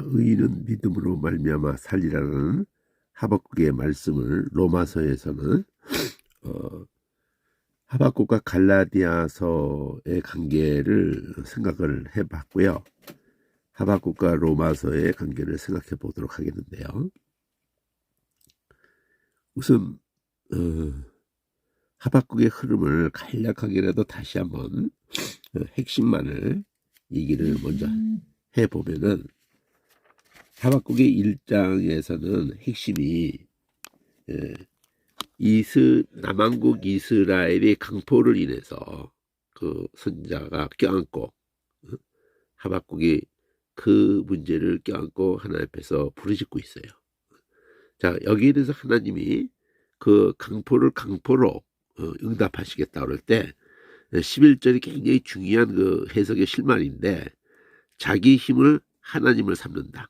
의인은 믿음으로 말미암아 살리라는 하박국의 말씀을 로마서에서는 하박국과 갈라디아서의 관계를 생각을 해봤고요. 하박국과 로마서의 관계를 생각해 보도록 하겠는데요. 우선 하박국의 흐름을 간략하게라도 다시 한번 핵심만을 얘기를 먼저 해보면은, 하박국의 1장에서는 핵심이 남왕국 이스라엘의 강포를 인해서 그 선지자가 껴안고, 하박국이 그 문제를 껴안고 하나님 앞에서 부르짖고 있어요. 자, 여기에 대해서 하나님이 그 강포를 강포로 응답하시겠다 그럴 때 11절이 굉장히 중요한 그 해석의 실말인데, 자기 힘을 하나님을 삼는다.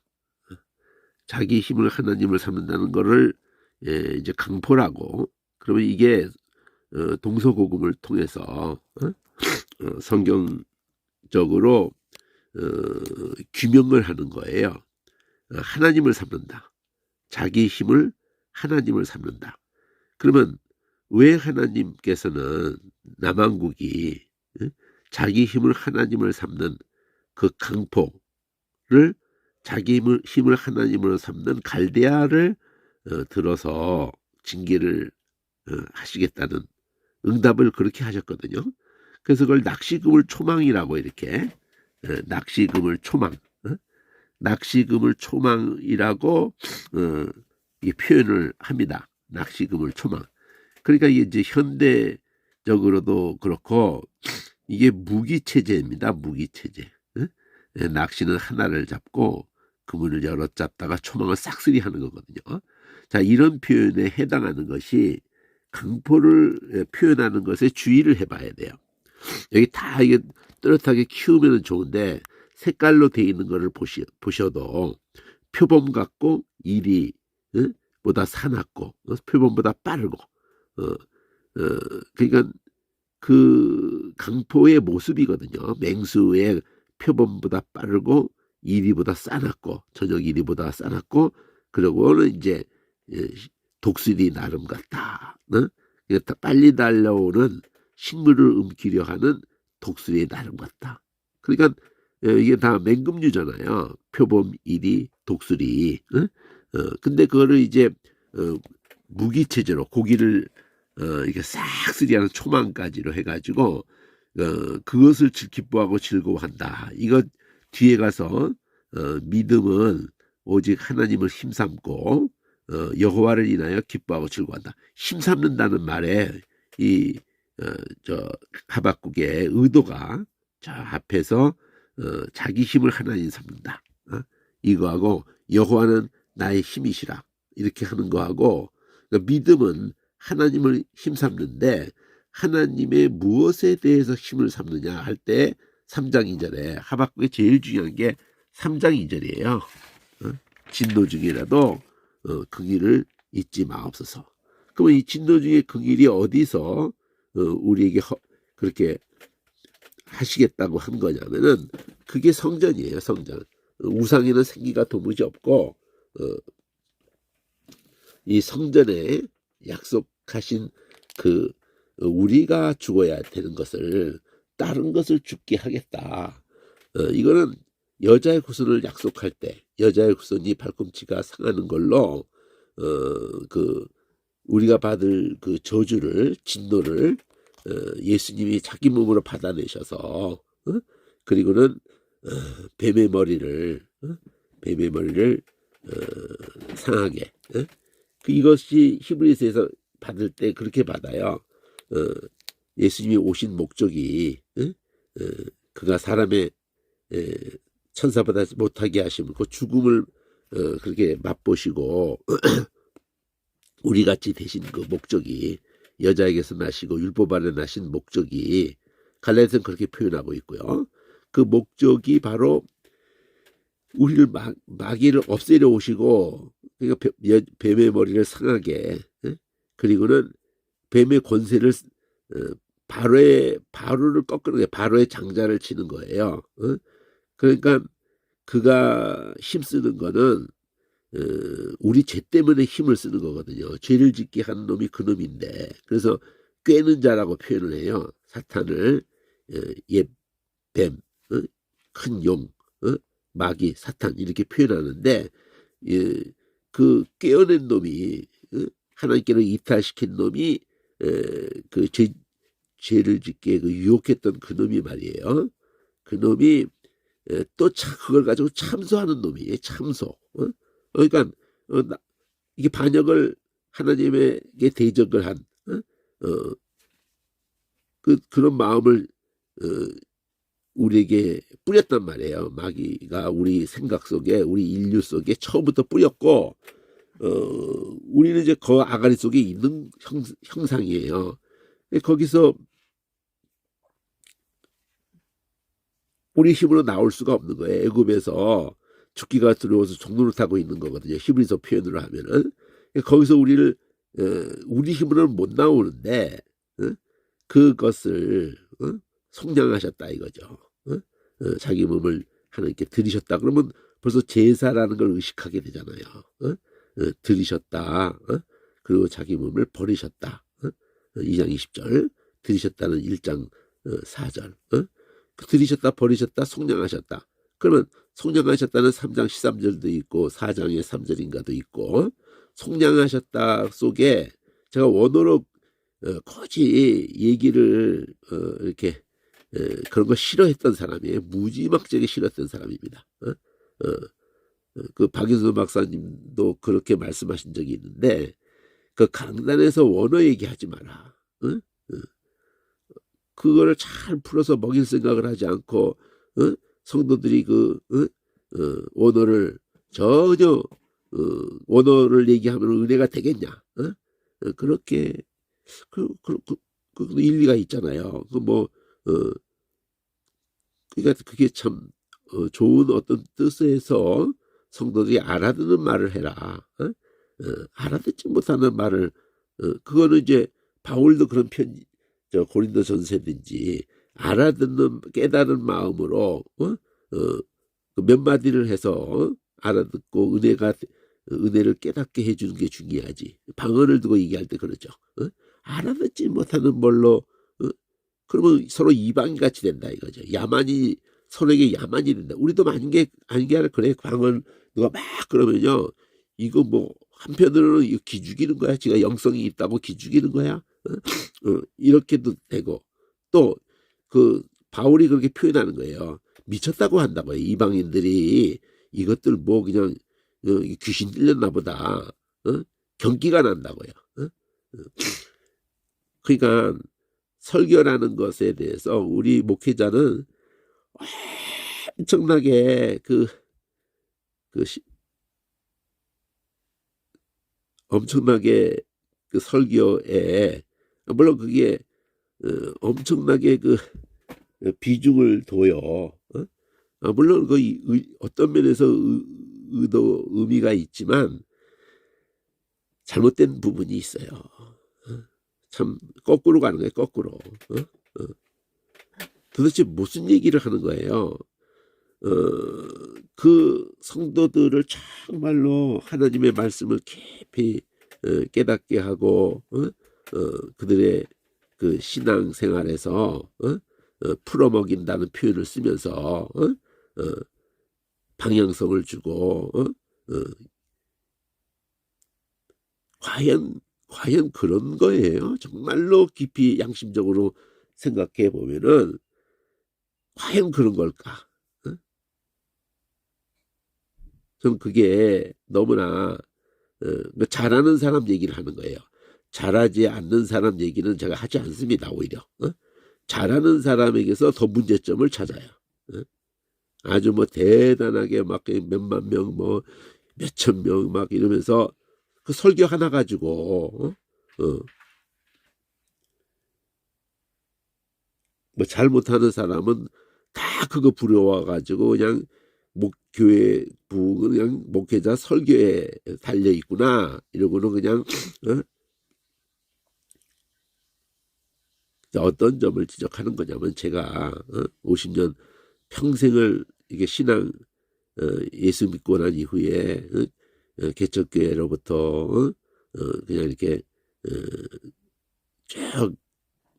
자기 힘을 하나님을 삼는다는 거를 이제 강포라고. 그러면 이게 동서고금을 통해서 성경적으로 규명을 하는 거예요. 하나님을 삼는다. 자기 힘을 하나님을 삼는다. 그러면 왜 하나님께서는 남왕국이 자기 힘을 하나님을 삼는 그 강포를, 자기 힘을 하나님으로 삼는 갈대아를 들어서 징계를 하시겠다는 응답을 그렇게 하셨거든요. 그래서 그걸 낚시금을 초망이라고, 이렇게 낚시금을 초망, 낚시금을 초망이라고 이 표현을 합니다. 낚시금을 초망. 그러니까 이게 이제 현대적으로도 그렇고 이게 무기체제입니다. 무기체제. 낚시는 하나를 잡고 그물을 여러 잡다가 초망을 싹쓸이 하는 거거든요. 자, 이런 표현에 해당하는 것이 강포를 표현하는 것에 주의를 해봐야 돼요. 여기 다 이게 뚜렷하게 키우면 좋은데, 색깔로 되어 있는 거를 보셔도 표범 같고 일이 보다 사납고 표범보다 빠르고 그러니까 그 강포의 모습이거든요. 맹수의 표범보다 빠르고 이리보다 싸납고, 저녁 이리보다 싸납고, 그리고는 이제 독수리 나름 같다. 빨리 달려오는 식물을 움키려 하는 독수리의 나름 같다. 그러니까 이게 다 맹금류잖아요. 표범, 이리, 독수리. 근데 그거를 이제 무기체제로 고기를 이렇게 싹쓸이하는 초망까지로 해가지고 그것을 기뻐하고 즐거워한다. 이거 뒤에 가서 믿음은 오직 하나님을 힘삼고 여호와를 인하여 기뻐하고 즐거워한다. 힘삼는다는 말에 저 하박국의 의도가 저 앞에서 자기 힘을 하나님 삼는다. 이거하고 여호와는 나의 힘이시라, 이렇게 하는 거하고, 그러니까 믿음은 하나님을 힘삼는데 하나님의 무엇에 대해서 힘을 삼느냐 할 때 3장 2절에 하박국의 제일 중요한 게 3장 2절이에요. 진노 중이라도 긍휼을 잊지 마옵소서. 그러면 이 진노 중의 긍휼이 어디서 우리에게 그렇게 하시겠다고 한 거냐면은, 그게 성전이에요. 성전. 우상에는 생기가 도무지 없고 이 성전에 약속하신 그 우리가 죽어야 되는 것을, 다른 것을 죽게 하겠다. 이거는 여자의 후손을 약속할 때 여자의 후손이 발꿈치가 상하는 걸로 그 우리가 받을 그 저주를, 진노를 예수님이 자기 몸으로 받아내셔서 그리고는 뱀의 머리를 상하게, 이것이 히브리서에서 받을 때 그렇게 받아요. 예수님이 오신 목적이 그가 사람의 천사보다 못하게 하시면 그 죽음을 그렇게 맛보시고 우리같이 되신 그 목적이, 여자에게서 나시고 율법 아래 나신 목적이 갈라디아서는 그렇게 표현하고 있고요. 그 목적이 바로 우리를 마귀를 없애려 오시고, 그러니까 뱀의 머리를 상하게, 그리고는 뱀의 권세를 바로를 꺾는 거예요. 바로의 장자를 치는 거예요. 그러니까 그가 힘쓰는 거는 우리 죄 때문에 힘을 쓰는 거거든요. 죄를 짓게 한 놈이 그 놈인데, 그래서 꿰는 자라고 표현을 해요. 사탄을 뱀, 큰 용, 마귀, 사탄 이렇게 표현하는데, 그 꿰어낸 놈이, 하나님께로 이탈시킨 놈이 그 죄를 짓게 그 유혹했던 그 놈이 말이에요. 그 놈이 또 그걸 가지고 참소하는 놈이에요. 참소. 그러니까 이게 반역을 하나님에게 대적을 한 그런 마음을 우리에게 뿌렸단 말이에요. 마귀가 우리 생각 속에, 우리 인류 속에 처음부터 뿌렸고, 우리는 이제 그 아가리 속에 있는 형상이에요. 거기서 우리 힘으로 나올 수가 없는 거예요. 애굽에서 죽기가 두려워서 종노릇하고 있는 거거든요. 히브리서 표현으로 하면은. 거기서 우리 힘으로는 못 나오는데, 그것을 속량하셨다 이거죠. 자기 몸을 하나님께 드리셨다. 그러면 벌써 제사라는 걸 의식하게 되잖아요. 드리셨다. 그리고 자기 몸을 버리셨다. 2장 20절. 드리셨다는 1장 4절. 드리셨다, 버리셨다, 속량하셨다. 그러면 속량하셨다는 3장 13절도 있고 4장의 3절인가도 있고, 속량하셨다 속에 제가 원어로 거지 얘기를 이렇게 그런 거 싫어했던 사람이에요. 무지막지하게 싫었던 사람입니다. 그 박윤수 박사님도 그렇게 말씀하신 적이 있는데, 그 강단에서 원어 얘기하지 마라. 그거를 잘 풀어서 먹일 생각을 하지 않고 성도들이 원어를 전혀 원어를 얘기하면 은혜가 되겠냐? 그렇게 그 일리가 있잖아요. 그러니까 그게 참 좋은 어떤 뜻에서 성도들이 알아듣는 말을 해라. 알아듣지 못하는 말을 그거는 이제 바울도 그런 고린도 전서든지 알아듣는 깨달은 마음으로 몇 마디를 해서 알아듣고 은혜를 깨닫게 해주는 게 중요하지. 방언을 두고 얘기할 때 그러죠. 알아듣지 못하는 걸로 그러면 서로 이방인 같이 된다 이거죠. 야만이 서로에게 야만이 된다. 우리도 아닌 게 아니라 그래. 방언 누가 막 그러면요, 이거 뭐 한편으로는 이거 기죽이는 거야. 지가 영성이 있다고 기죽이는 거야. 이렇게도 되고, 또 그 바울이 그렇게 표현하는 거예요. 미쳤다고 한다고요. 이방인들이 이것들 뭐 그냥 귀신 들렸나 보다. 경기가 난다고요. 그러니까 설교라는 것에 대해서 우리 목회자는 엄청나게 엄청나게 그 설교에, 물론 그게 엄청나게 비중을 둬요. 물론 어떤 면에서 의미가 있지만 잘못된 부분이 있어요. 참 거꾸로 가는 거예요. 거꾸로. 도대체 무슨 얘기를 하는 거예요? 그 성도들을 정말로 하나님의 말씀을 깊이 깨닫게 하고 그들의 그 신앙 생활에서 풀어먹인다는 표현을 쓰면서 방향성을 주고 과연 그런 거예요? 정말로 깊이 양심적으로 생각해 보면은 과연 그런 걸까? 전 그게 너무나 잘하는 사람 얘기를 하는 거예요. 잘하지 않는 사람 얘기는 제가 하지 않습니다. 오히려 잘하는 사람에게서 더 문제점을 찾아요. 아주 뭐 대단하게 막 몇만 명, 뭐 몇천 명 막 이러면서 그 설교 하나 가지고 뭐 잘못하는 사람은 다 그거 부려와 가지고 그냥 교회 그냥 목회자 설교에 달려 있구나 이러고는 그냥 어떤 점을 지적하는 거냐면, 제가 50년 평생을 이게 신앙 예수 믿고 난 이후에 개척교회로부터 그냥 이렇게 쭉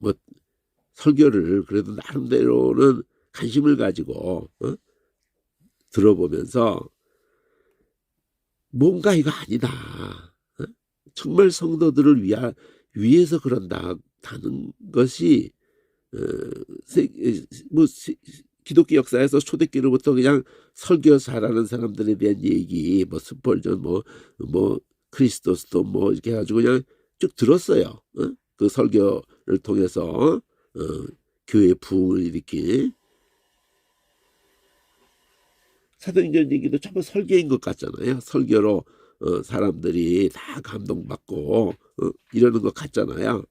뭐 설교를 그래도 나름대로는 관심을 가지고 들어보면서 뭔가 이거 아니다. 정말 성도들을 위해서 그런다는 것이 뭐 기독교 역사에서 초대교회로부터 그냥 설교 잘하는 사람들에 대한 얘기, 뭐 스펄전, 뭐 크리스토스도 뭐 이렇게 해가지고 그냥 쭉 들었어요. 그 설교를 통해서 교회 부흥을 일으킨 사도행전 얘기도 전부 설교인 것 같잖아요. 설교로 사람들이 다 감동받고 이러는 것 같잖아요.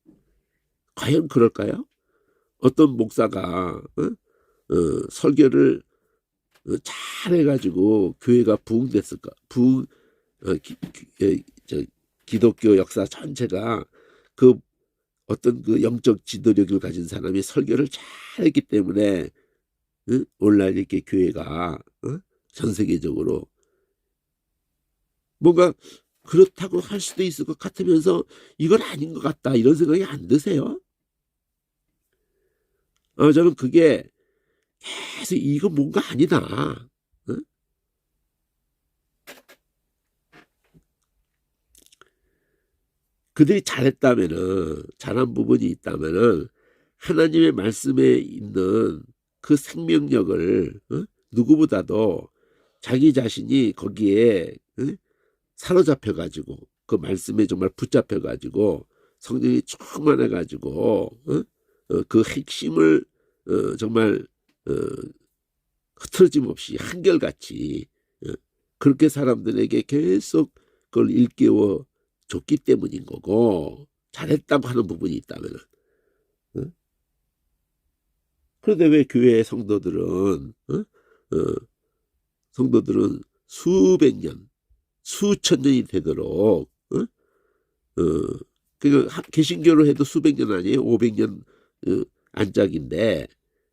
과연 그럴까요? 어떤 목사가 설교를 잘해가지고 교회가 부흥됐을까? 기독교 역사 전체가 그 어떤 그 영적 지도력을 가진 사람이 설교를 잘했기 때문에 오늘날 이렇게 교회가 전 세계적으로 뭔가 그렇다고 할 수도 있을 것 같으면서 이건 아닌 것 같다 이런 생각이 안 드세요? 저는 그게 계속 이거 뭔가 아니다. 그들이 잘했다면은 잘한 부분이 있다면은 하나님의 말씀에 있는 그 생명력을 누구보다도 자기 자신이 거기에 사로잡혀 가지고 그 말씀에 정말 붙잡혀 가지고 성령이 충만해 가지고 그 핵심을 정말 흐트러짐 없이 한결같이 그렇게 사람들에게 계속 그걸 일깨워 줬기 때문인 거고 잘했다고 하는 부분이 있다면 그런데 왜 교회 성도들은 성도들은 수백 년 수천 년이 되도록 그 개신교로 해도 수백 년 아니에요? 500년 안짝인데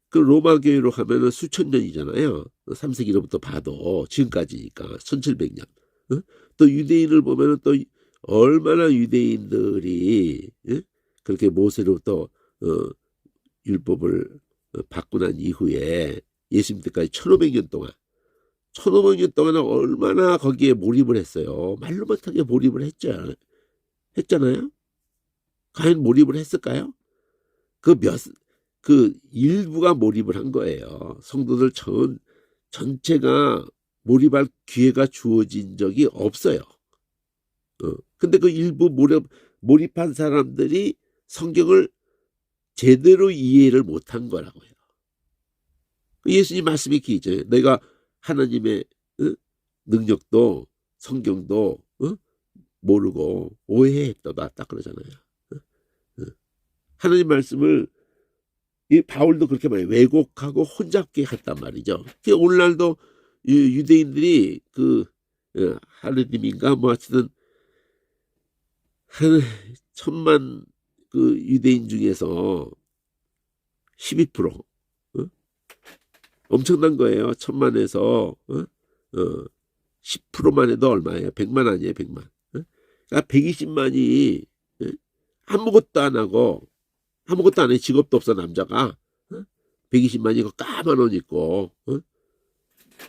그 로마 교회로 하면은 수천 년이잖아요. 3세기로부터 봐도 지금까지니까 1700년. 또 유대인을 보면은 또 얼마나 유대인들이 그렇게 모세로부터 율법을 받고 난 이후에 예수님 때까지 1500년 동안 1500년 동안 얼마나 거기에 몰입을 했어요. 말로 못하게 몰입을 했잖아요. 과연 몰입을 했을까요? 그 일부가 몰입을 한 거예요. 성도들 전체가 몰입할 기회가 주어진 적이 없어요. 근데 그 일부 몰입한 사람들이 성경을 제대로 이해를 못한 거라고요. 예수님 말씀이 기죠. 내가 하나님의 능력도 성경도 모르고 오해했다 딱 그러잖아요. 하나님 말씀을 이 바울도 그렇게 말해요. 왜곡하고 혼잡게 했단 말이죠. 오늘날도 유대인들이 그 하느님인가 뭐 하여튼 한 1000만 그 유대인 중에서 12% 엄청난 거예요. 1000만에서 10%만 해도 얼마예요? 100만 아니에요? 100만. 그러니까 120만이 아무것도 안 하고 아무것도 안 해. 직업도 없어 남자가. 120만이 그 까만 옷 입고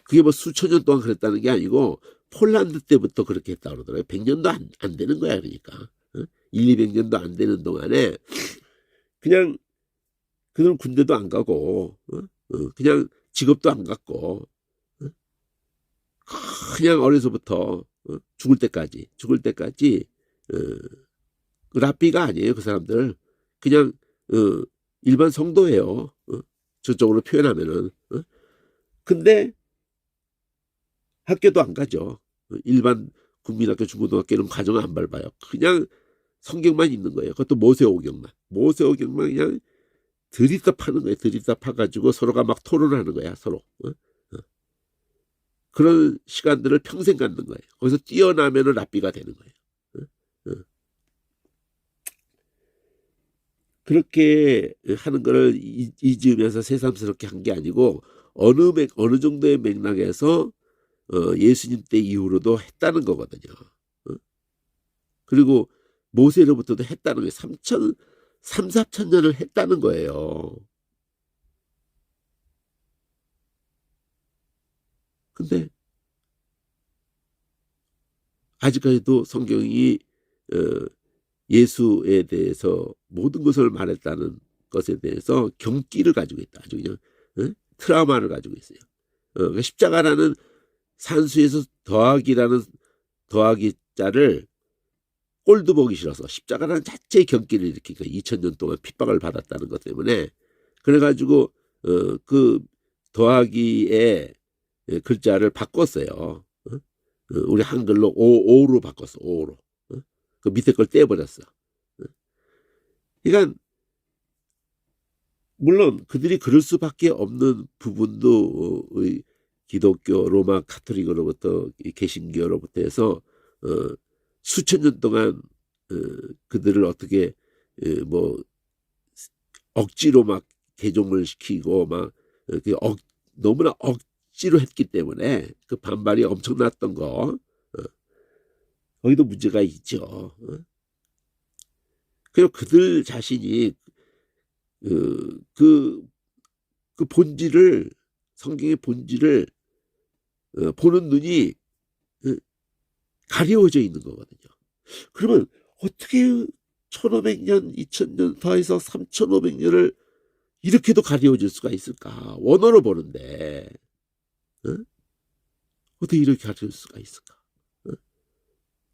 그게 뭐 수천 년 동안 그랬다는 게 아니고 폴란드 때부터 그렇게 했다고 그러더라고요. 100년도 안 되는 거야. 그러니까 1, 200년도 안 되는 동안에 그냥 그들은 군대도 안 가고 그냥 직업도 안 갖고 그냥 어려서부터 죽을 때까지 라삐가 아니에요. 그 사람들 그냥 일반 성도예요. 저쪽으로 표현하면은 근데 학교도 안 가죠. 일반 국민학교 중고등학교는 과정을 안 밟아요. 그냥 성경만 있는 거예요. 그것도 모세오경만 그냥 들이다 파는 거예요. 들이다 파가지고 서로가 막 토론하는 거야. 서로 그런 시간들을 평생 갖는 거예요. 거기서 뛰어나면은 랍비가 되는 거예요. 그렇게 하는 거를 잊으면서 새삼스럽게 한 게 아니고 어느 정도의 맥락에서 예수님 때 이후로도 했다는 거거든요. 그리고 모세로부터도 했다는 거예요. 4천 년을 했다는 거예요. 근데 아직까지도 성경이 예수에 대해서 모든 것을 말했다는 것에 대해서 경기를 가지고 있다. 아주 그냥 트라우마를 가지고 있어요. 그러니까 십자가라는 산수에서 더하기라는 더하기 자를 꼴도 보기 싫어서 십자가라는 자체의 경기를 일으키니까 2000년 동안 핍박을 받았다는 것 때문에 그래가지고 그 더하기의 글자를 바꿨어요. 우리 한글로 오로 바꿨어. 오로. 그 밑에 걸 떼버렸어. 그러니까 물론 그들이 그럴 수밖에 없는 부분도 기독교 로마 카톨릭으로부터 개신교로부터 해서 수천 년 동안 그들을 어떻게 뭐 억지로 막 개종을 시키고 막 너무나 억지로 했기 때문에 그 반발이 엄청났던 거 거기도 문제가 있죠. 그리고 그들 자신이 그 본질을 성경의 본질을 보는 눈이 가려워져 있는 거거든요. 그러면 어떻게 1500년, 2000년 더해서 3500년을 이렇게도 가려워질 수가 있을까? 원어로 보는데 어떻게 이렇게 가려울 수가 있을까?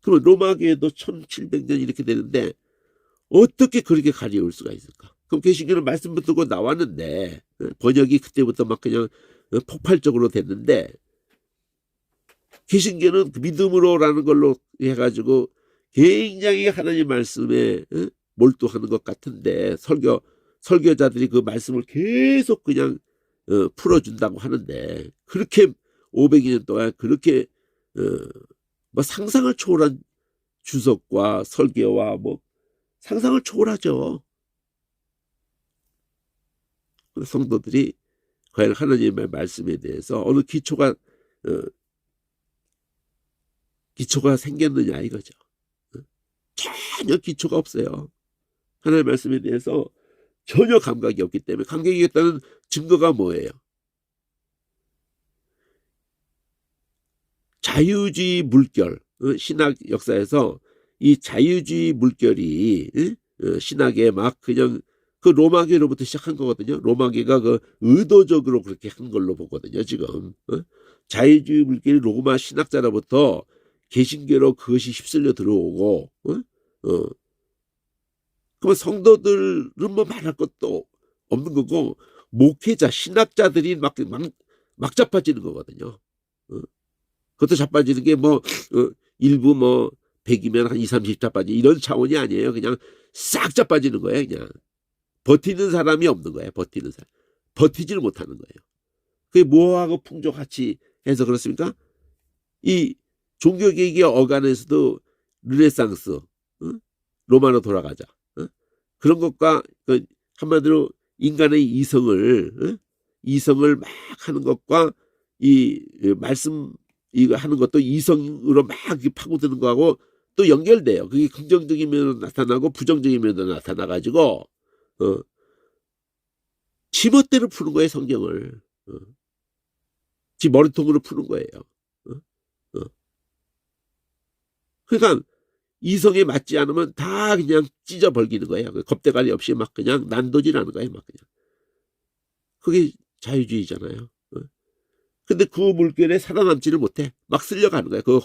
그러면 로마교에도 1700년 이렇게 되는데 어떻게 그렇게 가려울 수가 있을까? 그럼 개신교는 말씀 붙들고 나왔는데 번역이 그때부터 막 그냥 폭발적으로 됐는데 개신교는 믿음으로라는 걸로 해가지고 굉장히 하나님 말씀에 몰두하는 것 같은데 설교자들이 그 말씀을 계속 그냥 풀어준다고 하는데 그렇게 500년 동안 그렇게 뭐 상상을 초월한 주석과 설교와 뭐 상상을 초월하죠. 성도들이 과연 하나님의 말씀에 대해서 어느 기초가 생겼느냐 이거죠. 전혀 기초가 없어요. 하나님의 말씀에 대해서 전혀 감각이 없기 때문에 감각이 없다는 증거가 뭐예요? 자유주의 물결 신학 역사에서 이 자유주의 물결이 신학에 막 그냥 그 로마계로부터 시작한 거거든요. 로마계가 그 의도적으로 그렇게 한 걸로 보거든요. 지금 자유주의 물결이 로마 신학자로부터 개신교로 그것이 휩쓸려 들어오고 그러면 성도들은 뭐 말할 것도 없는 거고 목회자 신학자들이 막 자빠지는 거거든요. 그것도 자빠지는 게 뭐 일부 뭐 100이면 한 20, 30 자빠지 이런 차원이 아니에요. 그냥 싹 자빠지는 거예요. 그냥 버티는 사람이 없는 거예요. 버티지를 못하는 거예요. 그게 뭐하고 풍족같이 해서 그렇습니까? 이 종교개혁의 어간에서도 르네상스 로마로 돌아가자 그런 것과 한마디로 인간의 이성을 막 하는 것과 이 말씀 이거 하는 것도 이성으로 막 파고드는 거하고 또 연결돼요. 그게 긍정적인 면으로 나타나고 부정적인 면으로 나타나가지고 지멋대로 푸는 거예요. 성경을 지 머리통으로 푸는 거예요. 그러니까 이성에 맞지 않으면 다 그냥 찢어버리는 거예요. 겁대가리 없이 막 그냥 난도질하는 거예요. 막 그냥 그게 자유주의잖아요. 근데 그 물결에 살아남지를 못해. 막 쓸려가는 거예요. 그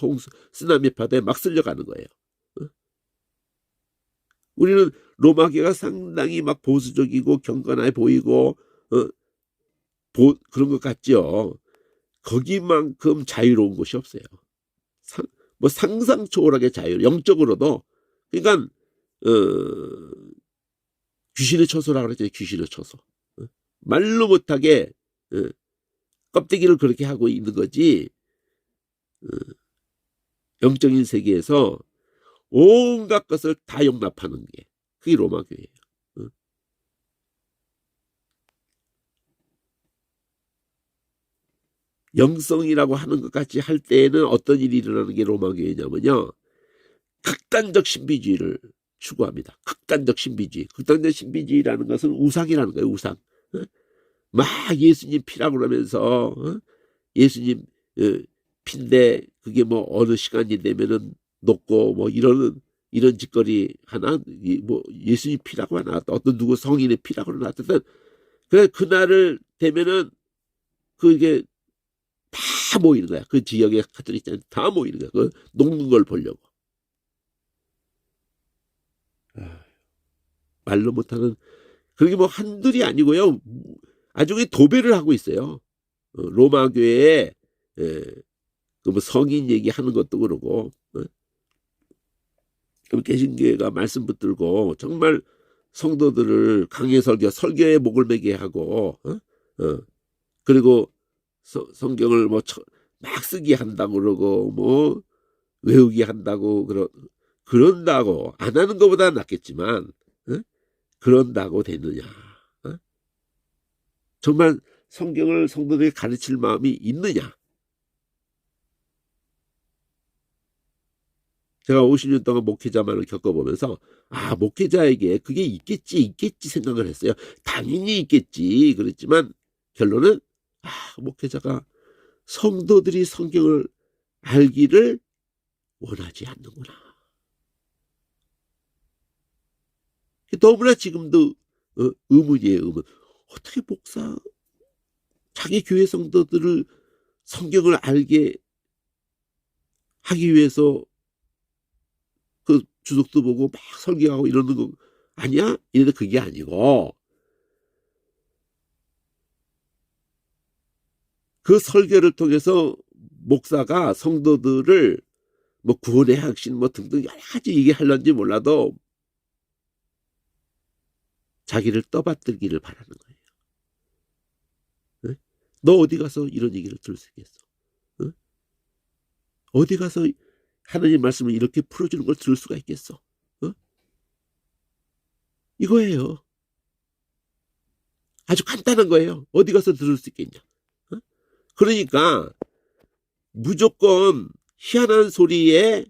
쓰나미 파도에 막 쓸려가는 거예요. 우리는 로마교가 상당히 막 보수적이고 경건해 보이고 그런 것 같죠. 거기만큼 자유로운 곳이 없어요. 뭐 상상 초월하게 자유, 영적으로도. 그러니까 귀신의 처소라고 그랬잖아요. 귀신의 처소. 말로 못하게 껍데기를 그렇게 하고 있는 거지. 영적인 세계에서 온갖 것을 다 용납하는 게 그게 로마교예요. 영성이라고 하는 것 같이 할 때에는 어떤 일이 일어나는 게 로마교회냐면요. 극단적 신비주의를 추구합니다. 극단적 신비주의. 극단적 신비주의라는 것은 우상이라는 거예요. 우상. 막 예수님 피라고 그러면서 예수님 피인데 그게 뭐 어느 시간이 되면은 녹고 뭐 이런 짓거리 하나 뭐 예수님 피라고 하나 어떤 누구 성인의 피라고 하나 어쨌든 그래 그날을 되면은 그게 다 모이는 거야. 그 지역의 카톨릭자는 다 모이는 거야. 그 녹는 걸 보려고. 말로 못하는 그게 뭐 한둘이 아니고요. 아주 도배를 하고 있어요. 로마 교회에 그 뭐 성인 얘기하는 것도 그러고 그럼 개신교회가 말씀 붙들고 정말 성도들을 강해 설교에 목을 매게 하고 그리고 성경을 뭐 막 쓰게 한다고 그러고 뭐 외우게 한다고 그런다고 안 하는 것보다 낫겠지만 그런다고 되느냐? 정말 성경을 성도들에게 가르칠 마음이 있느냐? 제가 50년 동안 목회자만을 겪어보면서 목회자에게 그게 있겠지 생각을 했어요. 당연히 있겠지 그랬지만 결론은 목회자가 성도들이 성경을 알기를 원하지 않는구나. 너무나 지금도 의문이에요. 의문. 어떻게 목사 자기 교회 성도들을 성경을 알게 하기 위해서 그 주석도 보고 막 설교하고 이러는 거 아니야? 이런데 그게 아니고 그 설교를 통해서 목사가 성도들을 뭐 구원의 핵심 뭐 등등 여러 가지 얘기하려는지 몰라도 자기를 떠받들기를 바라는 거예요. 네? 너 어디 가서 이런 얘기를 들을 수 있겠어? 네? 어디 가서 하나님 말씀을 이렇게 풀어주는 걸 들을 수가 있겠어? 이거예요. 아주 간단한 거예요. 어디 가서 들을 수 있겠냐? 그러니까 무조건 희한한 소리에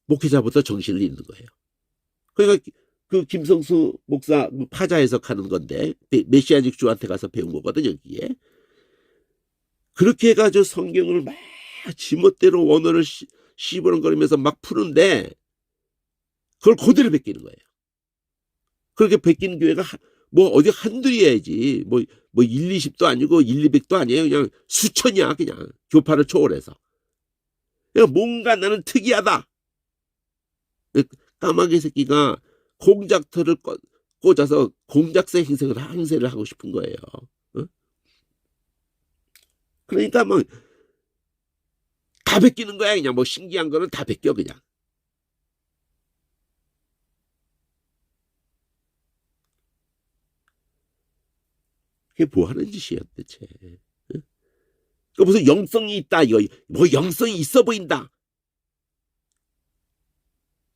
목회자부터 정신을 잃는 거예요. 그러니까 그 김성수 목사 파자 해석하는 건데 메시아닉 주한테 가서 배운 거거든요. 여기에 그렇게 해가지고 성경을 막 지멋대로 원어를 시부렁거리면서 막 푸는데 그걸 그대로 베끼는 거예요. 그렇게 베끼는 교회가 뭐 어디 한둘이야지 뭐 1, 20도 아니고 1, 200도 아니에요. 그냥 수천이야. 그냥 교파를 초월해서. 그냥 뭔가 나는 특이하다. 까마귀 새끼가 공작터를 꽂아서 공작새 행세를 하고 싶은 거예요. 그러니까 뭐 다 베끼는 거야. 그냥 뭐 신기한 거는 다 베껴 그냥. 그게 뭐 하는 짓이야 대체. 그 무슨 영성이 있다 이거 뭐 영성이 있어 보인다.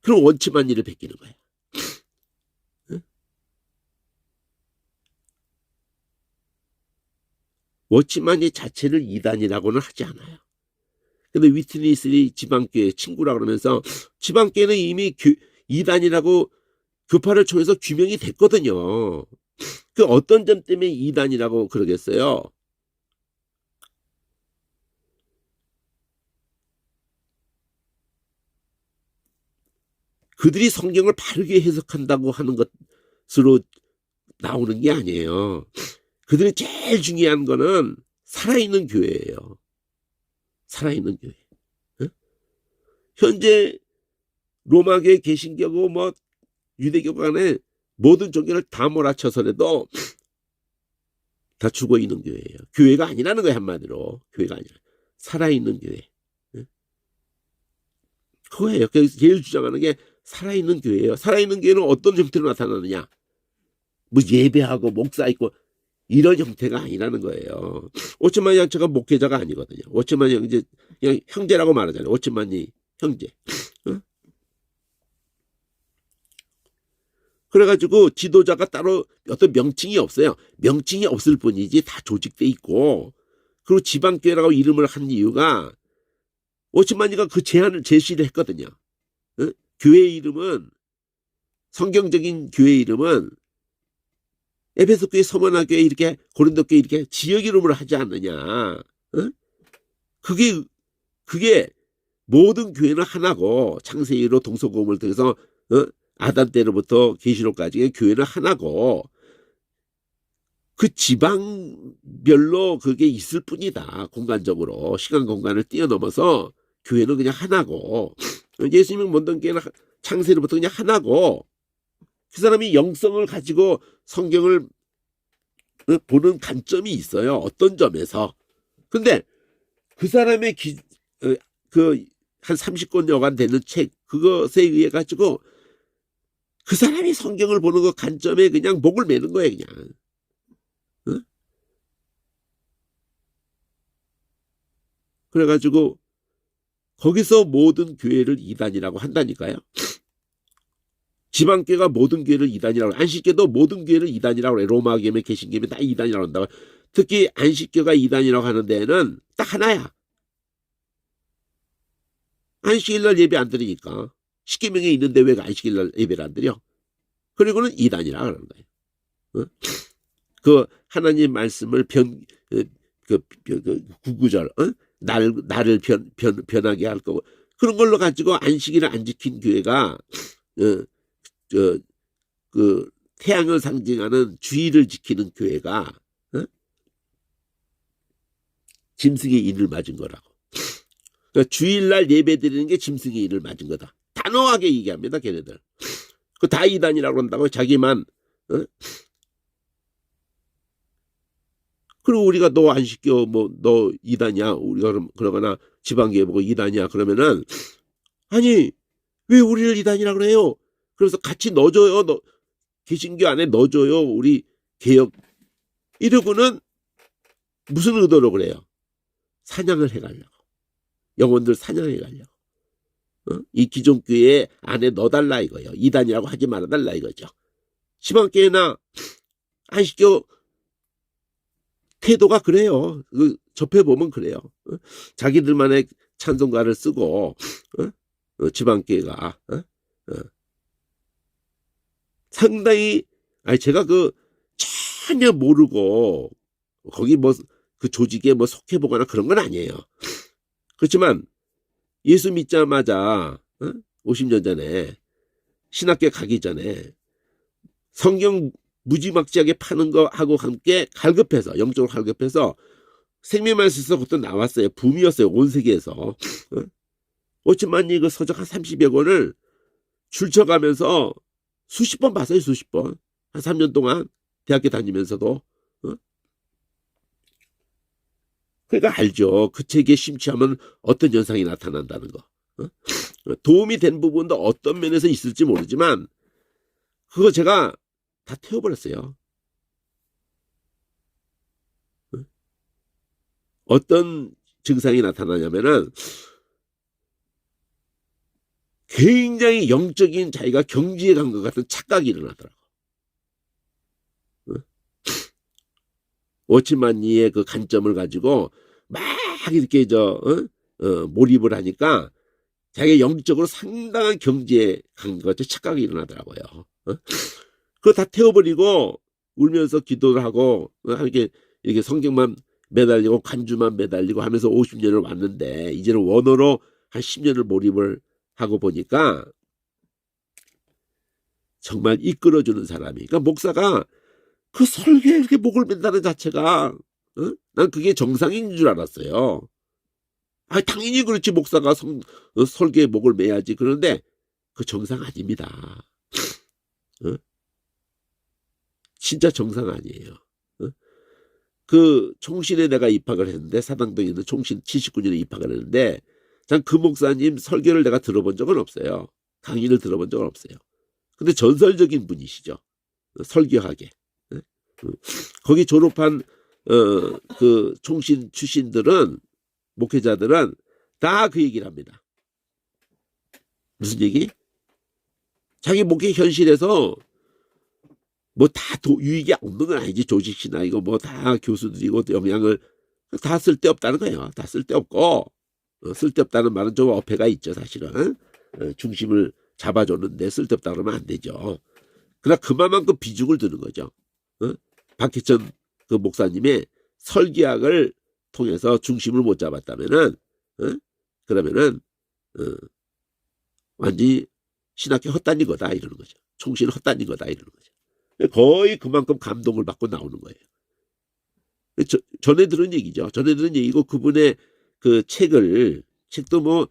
그럼 원침한 일을 베끼는 거야. 원침한 일 자체를 이단이라고는 하지 않아요. 근데 위트니스리 지방교회 친구라 그러면서 지방교회는 이미 이단이라고 교파를 통해서 규명이 됐거든요. 그 어떤 점 때문에 이단이라고 그러겠어요? 그들이 성경을 바르게 해석한다고 하는 것으로 나오는 게 아니에요. 그들이 제일 중요한 거는 살아있는 교회예요. 살아있는 교회. 현재 로마교회 개신교고 뭐 유대교 간에 모든 종교를 다 몰아쳐서라도 다 죽어있는 교회예요. 교회가 아니라는 거예요. 한마디로. 교회가 아니라. 살아있는 교회. 그거예요. 그래서 제일 주장하는 게 살아있는 교회예요. 살아있는 교회는 어떤 형태로 나타나느냐. 뭐 예배하고 목사 있고 이런 형태가 아니라는 거예요. 오츠만이 형제가 목회자가 아니거든요. 오츠만이 형제 그냥 형제라고 말하잖아요. 오츠만이 형제. 그래가지고 지도자가 따로 어떤 명칭이 없어요. 명칭이 없을 뿐이지 다 조직돼 있고 그리고 지방교회라고 이름을 한 이유가 오츠만니가 그 제시를 했거든요. 어? 교회 이름은, 성경적인 교회 이름은 에베소 교회, 서머나 교회, 이렇게 고린도 교회 이렇게 지역 이름으로 하지 않느냐. 어? 그게 모든 교회는 하나고, 창세기로 동서고음을 통해서 아담 때로부터 계시록까지의 교회는 하나고, 그 지방별로 그게 있을 뿐이다. 공간적으로 시간 공간을 뛰어넘어서 교회는 그냥 하나고, 예수님이 만든 교회는 창세로부터 그냥 하나고, 그 사람이 영성을 가지고 성경을 보는 관점이 있어요. 어떤 점에서. 근데 그 사람의 한 30권여간 되는 책, 그것에 의해 가지고 그 사람이 성경을 보는 그 관점에 그냥 목을 매는 거예요, 그냥. 어? 그래가지고 거기서 모든 교회를 이단이라고 한다니까요. 지방교회가 모든 교회를 이단이라고, 안식교도 모든 교회를 이단이라고 그래. 로마교회, 개신교회 다 이단이라고 한다고. 특히 안식교가 이단이라고 하는 데는 딱 하나야. 안식일날 예배 안 드리니까. 십계명에 있는데 왜 안식일날 예배를 안 드려? 그리고는 이단이라고 하는 거예요. 어? 그 하나님 말씀을 구구절, 나를 변하게 할 거고, 그런 걸로 가지고 안식일을 안 지킨 교회가 그 태양을 상징하는 주일을 지키는 교회가 짐승의 인을 맞은 거라고. 그러니까 주일날 예배 드리는 게 짐승의 인을 맞은 거다. 단호하게 얘기합니다, 걔네들. 그 다 이단이라고 한다고, 자기만. 그리고 우리가 너 안식교, 너 이단이야, 우리가 그러거나 지방교회 보고 이단이야 그러면은, 아니 왜 우리를 이단이라고 그래요? 그래서 같이 넣어줘요. 개신교 안에 넣어줘요. 우리 개혁. 이러고는 무슨 의도로 그래요? 사냥을 해가려고. 영혼들 사냥해 가려고. 이 기존 교회 안에 넣어달라 이거예요. 이단이라고 하지 말아달라 이거죠. 지방교회나 안식교 태도가 그래요. 접해보면 그래요. 자기들만의 찬송가를 쓰고 지방교회가 상당히, 아니 제가 전혀 모르고 거기 그 조직에 속해보거나 그런 건 아니에요. 그렇지만 예수 믿자마자 50년 전에 신학교에 가기 전에 성경 무지막지하게 파는 거하고 함께 갈급해서, 영적으로 갈급해서 생명말씀에서 그것도 나왔어요. 붐이었어요. 온 세계에서. 오츠만니 그 서적 한 30여 권을 줄쳐가면서 수십 번 봤어요. 수십 번. 한 3년 동안 대학교 다니면서도. 그러니까 알죠. 그 책에 심취하면 어떤 현상이 나타난다는 거. 도움이 된 부분도 어떤 면에서 있을지 모르지만 그거 제가 다 태워버렸어요. 어떤 증상이 나타나냐면은 굉장히 영적인 자기가 경지에 간 것 같은 착각이 일어나더라고. 오치만니의 그 관점을 가지고 막 이렇게 몰입을 하니까 자기가 영적으로 상당한 경지에 간 것 같은 착각이 일어나더라고요. 그거 다 태워버리고 울면서 기도를 하고 이렇게 성경만 매달리고 간주만 매달리고 하면서 50년을 왔는데 이제는 원어로 한 10년을 몰입을 하고 보니까 정말 이끌어주는 사람이, 그러니까 목사가 그 설교에 이렇게 목을 맨다는 자체가 난 그게 정상인 줄 알았어요. 당연히 그렇지, 목사가 설교에 목을 매야지. 그런데 그 정상 아닙니다. 진짜 정상 아니에요. 그 총신에 내가 입학을 했는데, 사당동에 있는 총신 79년에 입학을 했는데 전 그 목사님 설교를 내가 들어본 적은 없어요. 강의를 들어본 적은 없어요. 근데 전설적인 분이시죠. 설교하게. 거기 졸업한 그 총신 출신들은, 목회자들은 다 그 얘기를 합니다. 무슨 얘기? 자기 목회 현실에서 다 유익이 없는 건 아니지. 조직이나 이거 다 교수들이고 영향을 다 쓸데없다는 거예요. 다 쓸데없고, 쓸데없다는 말은 좀 어폐가 있죠, 사실은. 중심을 잡아줬는데 쓸데없다 그러면 안 되죠. 그러나 그만큼 비중을 두는 거죠. 박희천 그 목사님의 설계학을 통해서 중심을 못 잡았다면은, 그러면은, 완전히 신학교 헛다닌 거다, 이러는 거죠. 총신 헛다닌 거다, 이러는 거죠. 거의 그만큼 감동을 받고 나오는 거예요. 전에 들은 얘기죠. 전에 들은 얘기고, 그분의 그 책도 뭐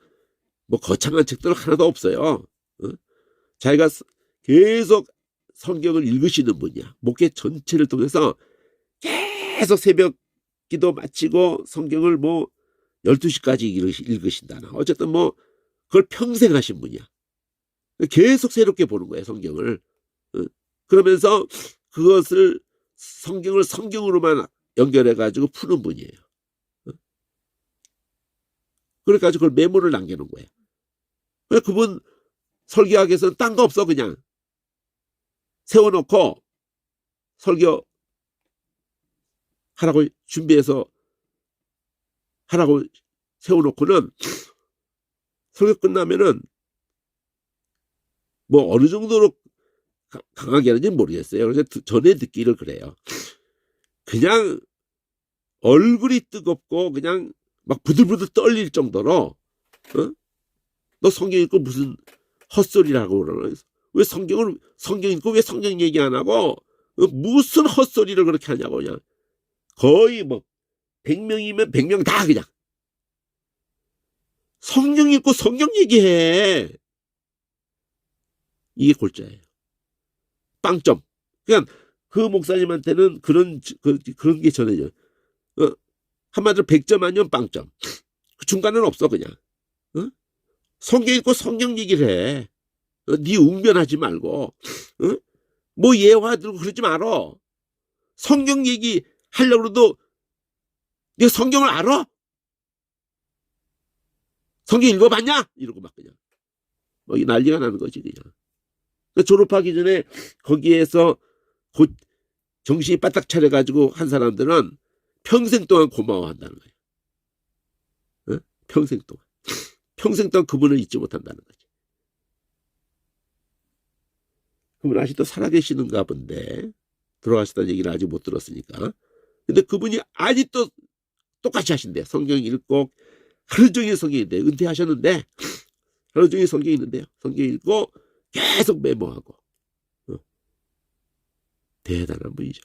거창한 책들은 하나도 없어요. 자기가 계속 성경을 읽으시는 분이야. 목회 전체를 통해서 계속 새벽 기도 마치고 성경을 뭐 12시까지 읽으신다나. 어쨌든 뭐 그걸 평생 하신 분이야. 계속 새롭게 보는 거예요, 성경을. 그러면서 그것을 성경을 성경으로만 연결해가지고 푸는 분이에요. 그래가지고 그걸 메모를 남겨놓은 거예요. 그분 설교학에서는 딴 거 없어. 그냥 세워놓고 설교 하라고 준비해서 하라고 세워놓고는 설교 끝나면은 뭐 어느 정도로 강하게 하는지 모르겠어요. 그래서 전에 듣기를 그래요. 그냥 얼굴이 뜨겁고 그냥 막 부들부들 떨릴 정도로 너 성경 읽고 무슨 헛소리라고 그러나? 왜 성경 읽고 왜 성경 얘기 안 하고 무슨 헛소리를 그렇게 하냐고. 그냥 거의 뭐 100명이면 100명 다 그냥 성경 읽고 성경 얘기해. 이게 골자예요. 빵점. 그냥 그 목사님한테는 그런 게 전해져요. 한마디로 100점 아니면 빵점. 그 중간은 없어. 그냥 성경 읽고 성경 얘기를 해. 네 웅변하지 말고 뭐 예화 들고 그러지 말어. 성경 얘기 하려고 해도 네가 성경을 알아? 성경 읽어봤냐? 이러고 막 그냥 뭐 난리가 나는 거지 그냥. 졸업하기 전에 거기에서 곧 정신이 바짝 차려가지고 한 사람들은 평생 동안 고마워한다는 거예요. 평생 동안. 평생 동안 그분을 잊지 못한다는 거지. 그분 아직도 살아계시는가 본데, 돌아가셨다는 얘기를 아직 못 들었으니까. 근데 그분이 아직도 똑같이 하신대요. 성경 읽고 하루 종일 성경 읽는데, 은퇴하셨는데 하루 종일 성경 읽는데요. 성경 읽고 계속 메모하고. 대단한 분이죠.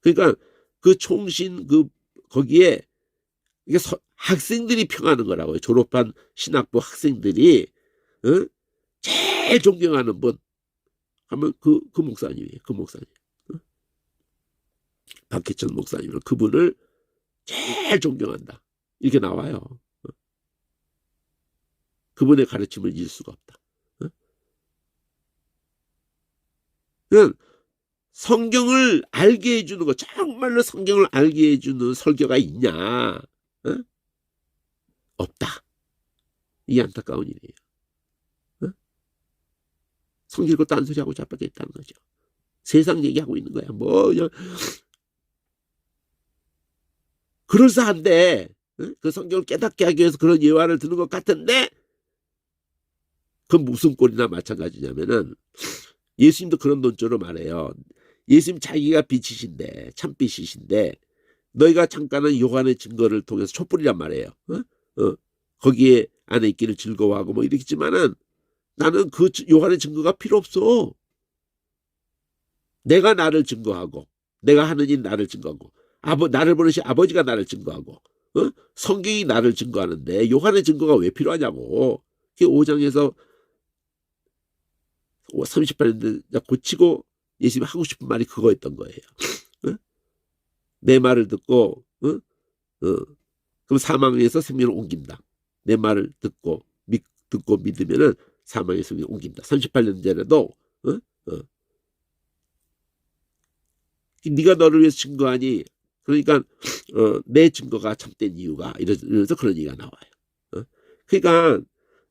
그러니까 그 총신 거기에 이게 학생들이 평하는 거라고요. 졸업한 신학부 학생들이 제일 존경하는 분 하면 그 목사님이에요. 그 목사님. 박희천 목사님은 그분을 제일 존경한다. 이렇게 나와요. 그분의 가르침을 잊을 수가 없다. 성경을 알게 해주는 거, 정말로 성경을 알게 해주는 설교가 있냐? 없다. 이게 안타까운 일이에요. 성경 읽고 딴소리하고 자빠져 있다는 거죠. 세상 얘기하고 있는 거야. 뭐 그냥 그럴싸한데 그 성경을 깨닫게 하기 위해서 그런 예화를 드는 것 같은데 그건 무슨 꼴이나 마찬가지냐면은 예수님도 그런 논조로 말해요. 예수님 자기가 빛이신데 참빛이신데 너희가 잠깐은 요한의 증거를 통해서 촛불이란 말이에요. 거기에 안에 있기를 즐거워하고 뭐 이렇겠지만은 나는 그 요한의 증거가 필요 없어. 내가 나를 증거하고 내가 하는 일 나를 증거하고 나를 보내신 아버지가 나를 증거하고 성경이 나를 증거하는데 요한의 증거가 왜 필요하냐고. 5장에서 38년 고치고 예수님이 하고 싶은 말이 그거였던 거예요. 내 말을 듣고 그럼 사망에서 생명을 옮긴다. 내 말을 듣고 믿으면은 사망에서 생명을 옮긴다. 38년 전에도 네가 너를 위해서 증거하니 그러니까 내 증거가 참된 이유가 이래서 그런 얘기가 나와요. 그러니까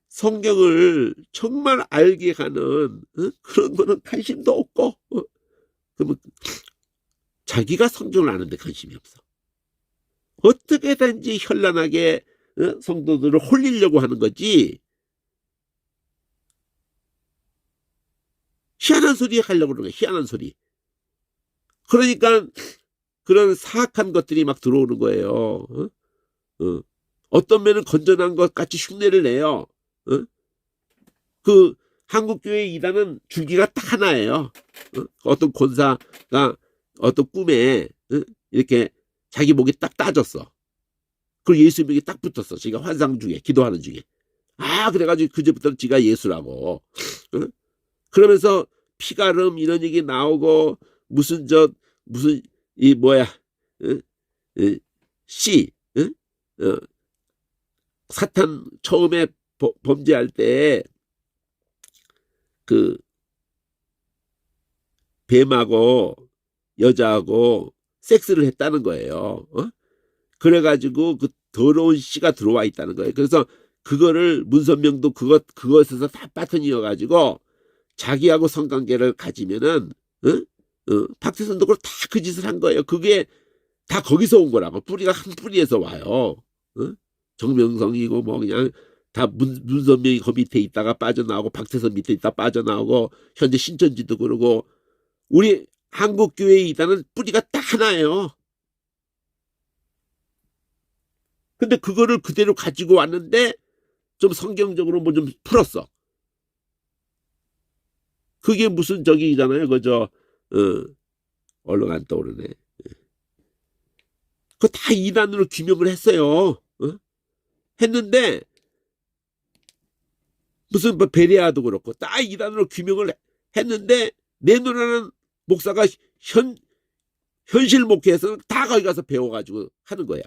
성경을 정말 알게 하는 그런 거는 관심도 없고 그러면 자기가 성경을 아는데 관심이 없어. 어떻게든지 현란하게 성도들을 홀리려고 하는 거지. 희한한 소리 하려고 그러는 거야. 희한한 소리. 그러니까 그런 사악한 것들이 막 들어오는 거예요. 어떤 면은 건전한 것 같이 흉내를 내요. 그 한국교회 이단은 줄기가 딱 하나예요. 어떤 권사가 어떤 꿈에 이렇게 자기 목이 딱 따졌어. 그리고 예수 목이 딱 붙었어. 지가 환상 중에 기도하는 중에. 그래가지고 그제부터는 지가 예수라고. 그러면서 피가름 이런 얘기 나오고 무슨 이 뭐야 씨 사탄 처음에 범죄할 때 그 뱀하고 여자하고 섹스를 했다는 거예요. 그래가지고 그 더러운 씨가 들어와 있다는 거예요. 그래서 그거를 문선명도 그것에서 다 빠트려가지고 자기하고 성관계를 가지면은 박태선도 다 그 짓을 한 거예요. 그게 다 거기서 온 거라고. 뿌리가 한 뿌리에서 와요. 정명성이고 뭐 그냥 다 문선명이 그 밑에 있다가 빠져나오고 박태선 밑에 있다 빠져나오고 현재 신천지도 그러고 우리 한국교회 이단은 뿌리가 딱 하나예요. 근데 그거를 그대로 가지고 왔는데 좀 성경적으로 뭐 좀 풀었어. 그게 무슨 저기잖아요. 그저 얼른 안 떠오르네. 그거 다 이단으로 규명을 했어요. 했는데 무슨 뭐 베레아도 그렇고 다 이단으로 규명을 했는데 내 누나는 목사가 현실 목회에서는 다 거기 가서 배워가지고 하는 거야.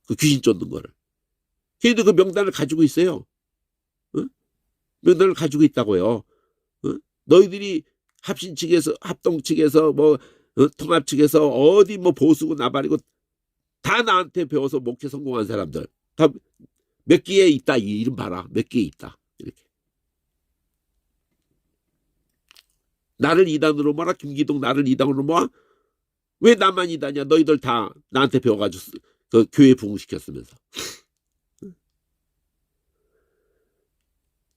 그 귀신 쫓는 거를. 걔도 그 명단을 가지고 있어요. 명단을 가지고 있다고요. 너희들이 합신 측에서 합동 측에서 뭐 통합 측에서 어디 뭐 보수고 나발이고 다 나한테 배워서 목회 성공한 사람들 다 몇 개에 있다. 이 이름 봐라. 몇 개에 있다. 이렇게. 나를 이단으로 모아. 김기동 나를 이단으로 모아. 왜 나만 이단이야? 너희들 다 나한테 배워가지고 그 교회 부흥시켰으면서.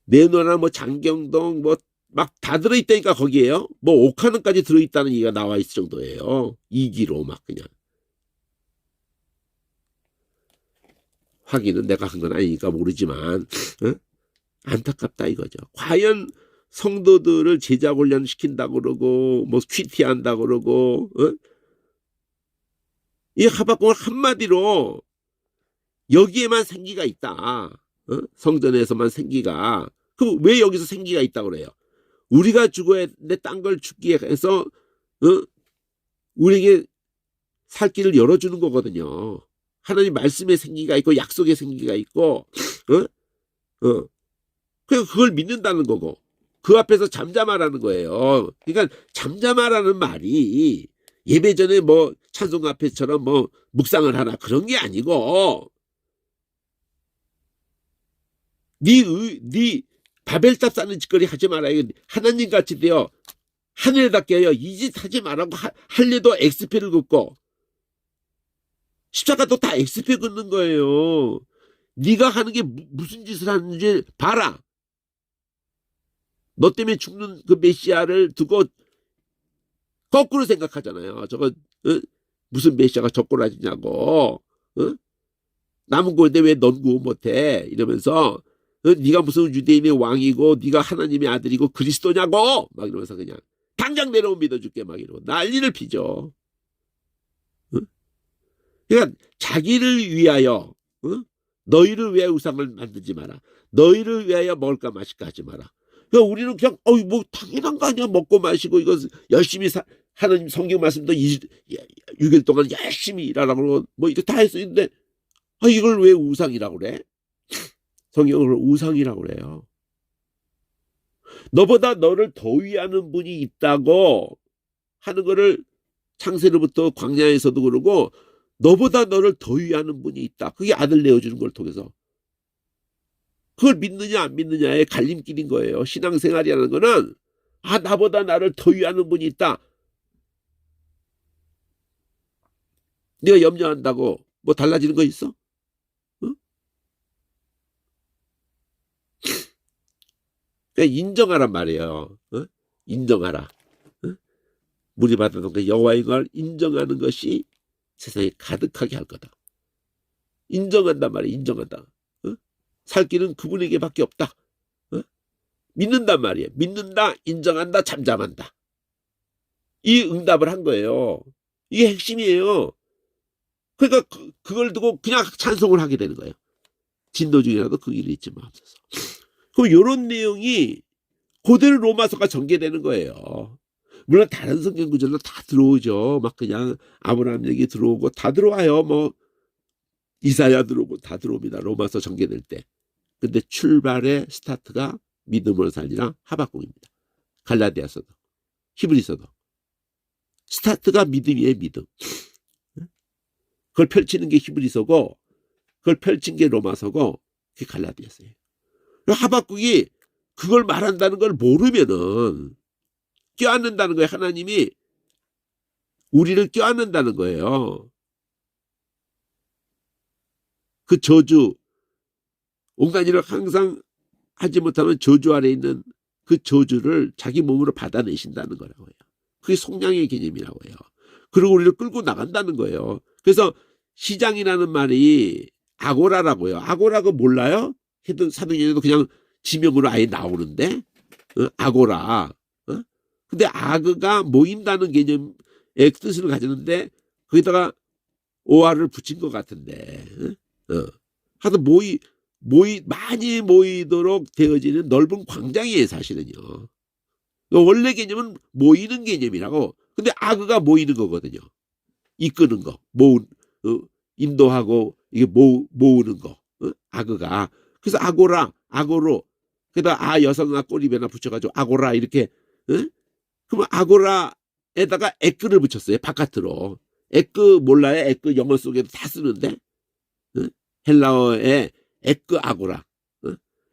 내노나 뭐 장경동 뭐 막 다 들어있다니까 거기에요. 뭐 옥하는까지 들어있다는 얘기가 나와 있을 정도예요. 이기로 막 그냥. 확인은 내가 한 건 아니니까 모르지만 안타깝다 이거죠. 과연 성도들을 제자 훈련 시킨다고 그러고 뭐 퀴티한다고 그러고 이 하박국은 한마디로 여기에만 생기가 있다. 성전에서만 생기가. 그럼 왜 여기서 생기가 있다고 그래요? 우리가 죽어야 내 딴 걸 죽기 위해서 우리에게 살 길을 열어주는 거거든요. 하나님 말씀의 생기가 있고 약속의 생기가 있고 그걸 믿는다는 거고 그 앞에서 잠잠하라는 거예요. 그러니까 잠잠하라는 말이 예배 전에 뭐 찬송 앞에처럼 뭐 묵상을 하라 그런 게 아니고 네 바벨탑 쌓는 짓거리 하지 말아요. 하나님 같이 되어 하늘에다 껴요. 이 짓 하지 말라고 할래도 XP를 긋고 십자가도 다 XP 긋는 거예요. 네가 하는 게 무슨 짓을 하는지 봐라. 너 때문에 죽는 그 메시아를 두고 거꾸로 생각하잖아요. 저거 무슨 메시아가 젓고라지냐고. 남은 구원인데 왜 넌 구원 못해? 이러면서 네가 무슨 유대인의 왕이고 네가 하나님의 아들이고 그리스도냐고 막 이러면서 그냥 당장 내려오면 믿어줄게 막 이러고 난리를 피죠. 그러니까 자기를 위하여 너희를 위하여 우상을 만들지 마라. 너희를 위하여 먹을까 마실까 하지 마라. 그러니까 우리는 그냥 뭐 당연한 거 아니야. 먹고 마시고 이거 열심히 하나님 성경 말씀도 6일 동안 열심히 일하라고 뭐 이거 다 할 수 있는데 이걸 왜 우상이라고 그래? 성경을 우상이라고 그래요. 너보다 너를 더 위하는 분이 있다고 하는 거를 창세로부터 광야에서도 그러고 너보다 너를 더 위하는 분이 있다. 그게 아들 내어주는 걸 통해서. 그걸 믿느냐 안 믿느냐의 갈림길인 거예요. 신앙생활이라는 거는 나보다 나를 더 위하는 분이 있다. 네가 염려한다고 뭐 달라지는 거 있어? 응? 그냥 인정하란 말이에요. 응? 인정하라. 응? 물이 받아놓은 그 여호와인 걸 인정하는 것이 세상에 가득하게 할 거다. 인정한단 말이야. 인정한다. 응? 살 길은 그분에게밖에 없다. 응? 믿는단 말이야. 믿는다, 인정한다, 잠잠한다. 이 응답을 한 거예요. 이게 핵심이에요. 그러니까 그걸 두고 그냥 찬송을 하게 되는 거예요. 진도 중이라도 그 일이 있지 마옵소서. 그럼 이런 내용이 그대로 로마서가 전개되는 거예요. 물론 다른 성경 구절도 다 들어오죠. 막 그냥 아브라함 얘기 들어오고 다 들어와요. 뭐 이사야 들어오고 다 들어옵니다. 로마서 전개될 때. 근데 출발의 스타트가 믿음으로 살리라 하박국입니다. 갈라디아서도 히브리서도 스타트가 믿음이에요. 믿음. 그걸 펼치는 게 히브리서고 그걸 펼친 게 로마서고 그게 갈라디아서예요. 하박국이 그걸 말한다는 걸 모르면은 껴안는다는 거예요. 하나님이 우리를 껴안는다는 거예요. 그 저주, 온갖 일을 항상 하지 못하면 저주 아래 있는 그 저주를 자기 몸으로 받아내신다는 거라고 해요. 그게 속량의 개념이라고 해요. 그리고 우리를 끌고 나간다는 거예요. 그래서 시장이라는 말이 아고라라고요. 아고라고 몰라요? 사도행전에도 그냥 지명으로 아예 나오는데 아고라. 근데 아그가 모인다는 개념의 뜻을 가졌는데 거기다가 오아를 붙인 것 같은데 하여튼 많이 모이도록 되어지는 넓은 광장이에요. 사실은요. 원래 개념은 모이는 개념이라고. 근데 아그가 모이는 거거든요. 이끄는 거, 인도하고 이게 모으는 거, 아그가. 그래서 아고라, 아고로. 그다음 여성아 꼬리배나 붙여가지고 아고라 이렇게. 그러면 아고라에다가 에크를 붙였어요. 바깥으로. 에크 몰라요? 에크 영어 속에도 다 쓰는데. 헬라어에 에크 아고라.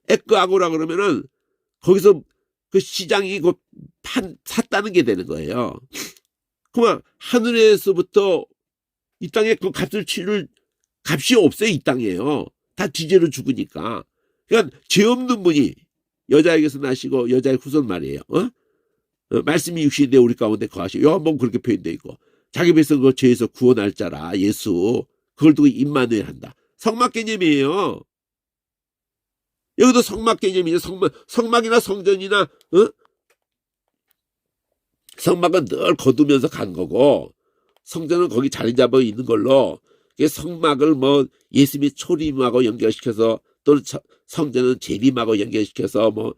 에크 아고라 그러면은 거기서 그 시장이 샀다는 게 되는 거예요. 그러면 하늘에서부터 이 땅에 그 값을 치를 값이 없어요. 이 땅에요. 다 지제로 죽으니까. 그러니까 죄 없는 분이 여자에게서 나시고 여자의 후손 말이에요. 말씀이 육신이 되어 우리 가운데 거하시고 요한복음 그렇게 표현되어 있고 자기 백성을 죄에서 구원할 자라 예수 그걸 두고 임마누엘 한다. 성막 개념이에요. 여기도 성막 개념이죠. 성막이나 성전이나 성막은 늘 거두면서 간 거고 성전은 거기 자리 잡아 있는 걸로 성막을 뭐 예수님이 초림하고 연결시켜서 또 성전은 재림하고 연결시켜서 뭐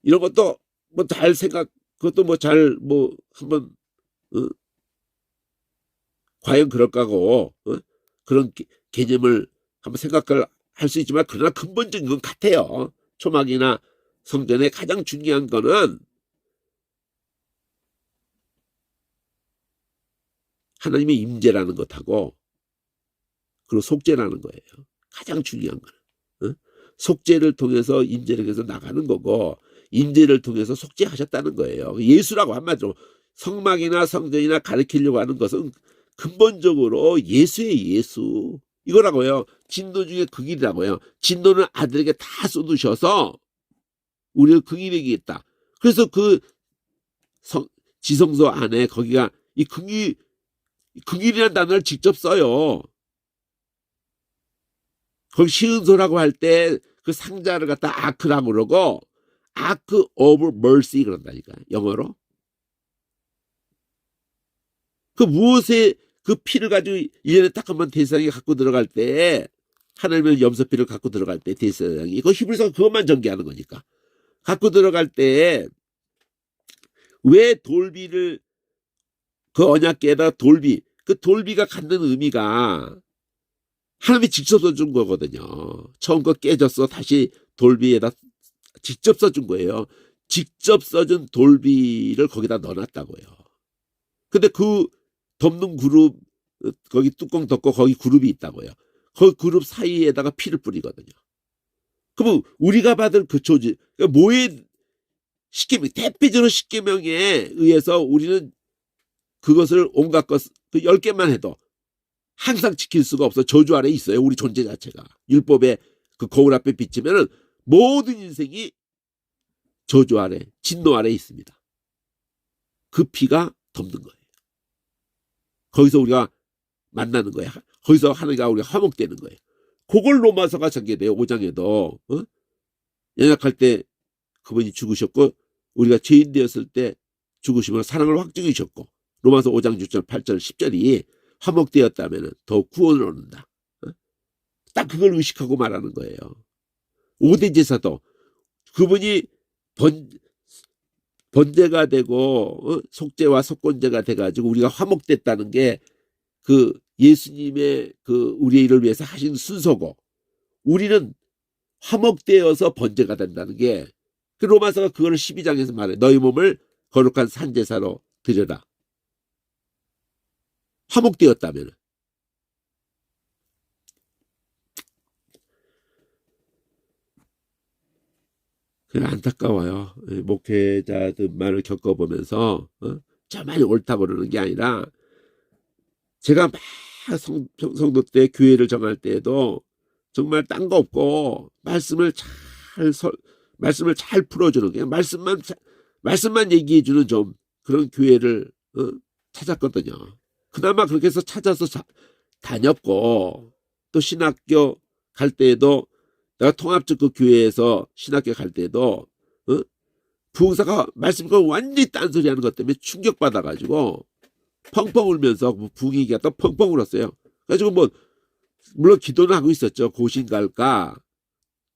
이런 것도 뭐 잘 그것도 뭐 잘 뭐 한번 과연 그럴까고 그런 개념을 한번 생각을 할 수 있지만 그러나 근본적인 건 같아요. 초막이나 성전의 가장 중요한 거는 하나님의 임재라는 것하고 그리고 속죄라는 거예요. 가장 중요한 거는 속죄를 통해서 임재를 통해서 나가는 거고 임재를 통해서 속죄하셨다는 거예요. 예수라고 한마디로 성막이나 성전이나 가리키려고 하는 것은 근본적으로 예수의 예수 이거라고요. 진노 중에 그 길이라고요. 진노는 아들에게 다 쏟으셔서 우리를 그 길에게 있다. 그래서 그 지성소 안에 거기가 이 극일이라는 단어를 직접 써요. 거기 시은소라고 할 때 그 상자를 갖다 아크라고 그러고 아크 오브 멀시 그런다니까 영어로. 그 무엇에 그 피를 가지고 1년에 딱 한 번 대제사장이 갖고 들어갈 때 하나님의 염소피를 갖고 들어갈 때 대제사장이 그 히브리서가 그것만 전개하는 거니까 갖고 들어갈 때 왜 돌비를 그 언약궤에다 그 돌비가 갖는 의미가 하나님이 직접 써준 거거든요. 처음 거 깨졌어. 다시 돌비에다 직접 써준 거예요. 직접 써준 돌비를 거기다 넣어놨다고요. 근데 그 덮는 그룹 거기 뚜껑 덮고 거기 그룹이 있다고요. 그 그룹 사이에다가 피를 뿌리거든요. 그러면 우리가 받을 그 조지 그러니까 뭐의 십계명 대표적으로 십계명에 의해서 우리는 그것을 온갖 것 그 10개만 해도 항상 지킬 수가 없어. 저주 아래 있어요. 우리 존재 자체가. 율법의 그 거울 앞에 비치면은 모든 인생이 저주 아래, 진노 아래 있습니다. 그 피가 덮는 거예요. 거기서 우리가 만나는 거예요. 거기서 하나님과 우리가 화목되는 거예요. 그걸 로마서가 전개돼요. 5장에도. 연약할 때 그분이 죽으셨고 우리가 죄인 되었을 때 죽으시면 사랑을 확증해 주셨고 로마서 5장 6절 8절 10절이 화목되었다면 더욱 구원을 얻는다. 딱 그걸 의식하고 말하는 거예요. 5대 제사도 그분이 번제가 되고 속죄와 속건제가 돼가지고 우리가 화목됐다는 게 그 예수님의 그 우리의 일을 위해서 하신 순서고 우리는 화목되어서 번제가 된다는 게 그 로마서가 그거를 12장에서 말해. 너희 몸을 거룩한 산제사로 드려라. 화목되었다면. 안타까워요. 목회자들만을 겪어보면서 저만이 옳다고 그러는 게 아니라 제가 막 성도 때 교회를 정할 때에도 정말 딴 거 없고 말씀을 잘 풀어주는 그냥 말씀만 얘기해주는 좀 그런 교회를 찾았거든요. 그나마 그렇게 해서 찾아서 다녔고 또 신학교 갈 때에도 내가 통합적 교회에서 신학교 갈 때도 부흥사가 말씀과 완전히 딴소리 하는 것 때문에 충격받아가지고 펑펑 울면서 부흥 얘기가 또 펑펑 울었어요. 그래가지고 뭐 물론 기도는 하고 있었죠. 고신 갈까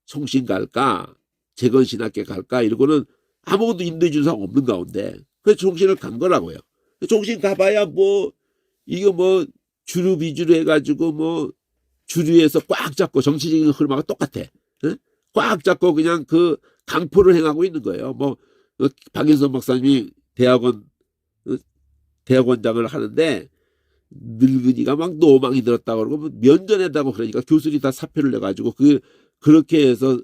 송신 갈까 재건신학교 갈까 이러고는 아무것도 인도해 주는 사람 없는 가운데 그래서 종신을 간 거라고요. 종신 가봐야 뭐 이거 뭐 주류 비주류 해가지고 뭐 주류에서 꽉 잡고 정치적인 흐름하고 똑같아. 꽉 잡고 그냥 그 강포를 행하고 있는 거예요. 뭐 박인선 목사님이 대학원장을 하는데 늙은이가 막 노망이 들었다고 그러고 면전에다고 그러니까 교수들이 다 사표를 내가지고 그렇게 해서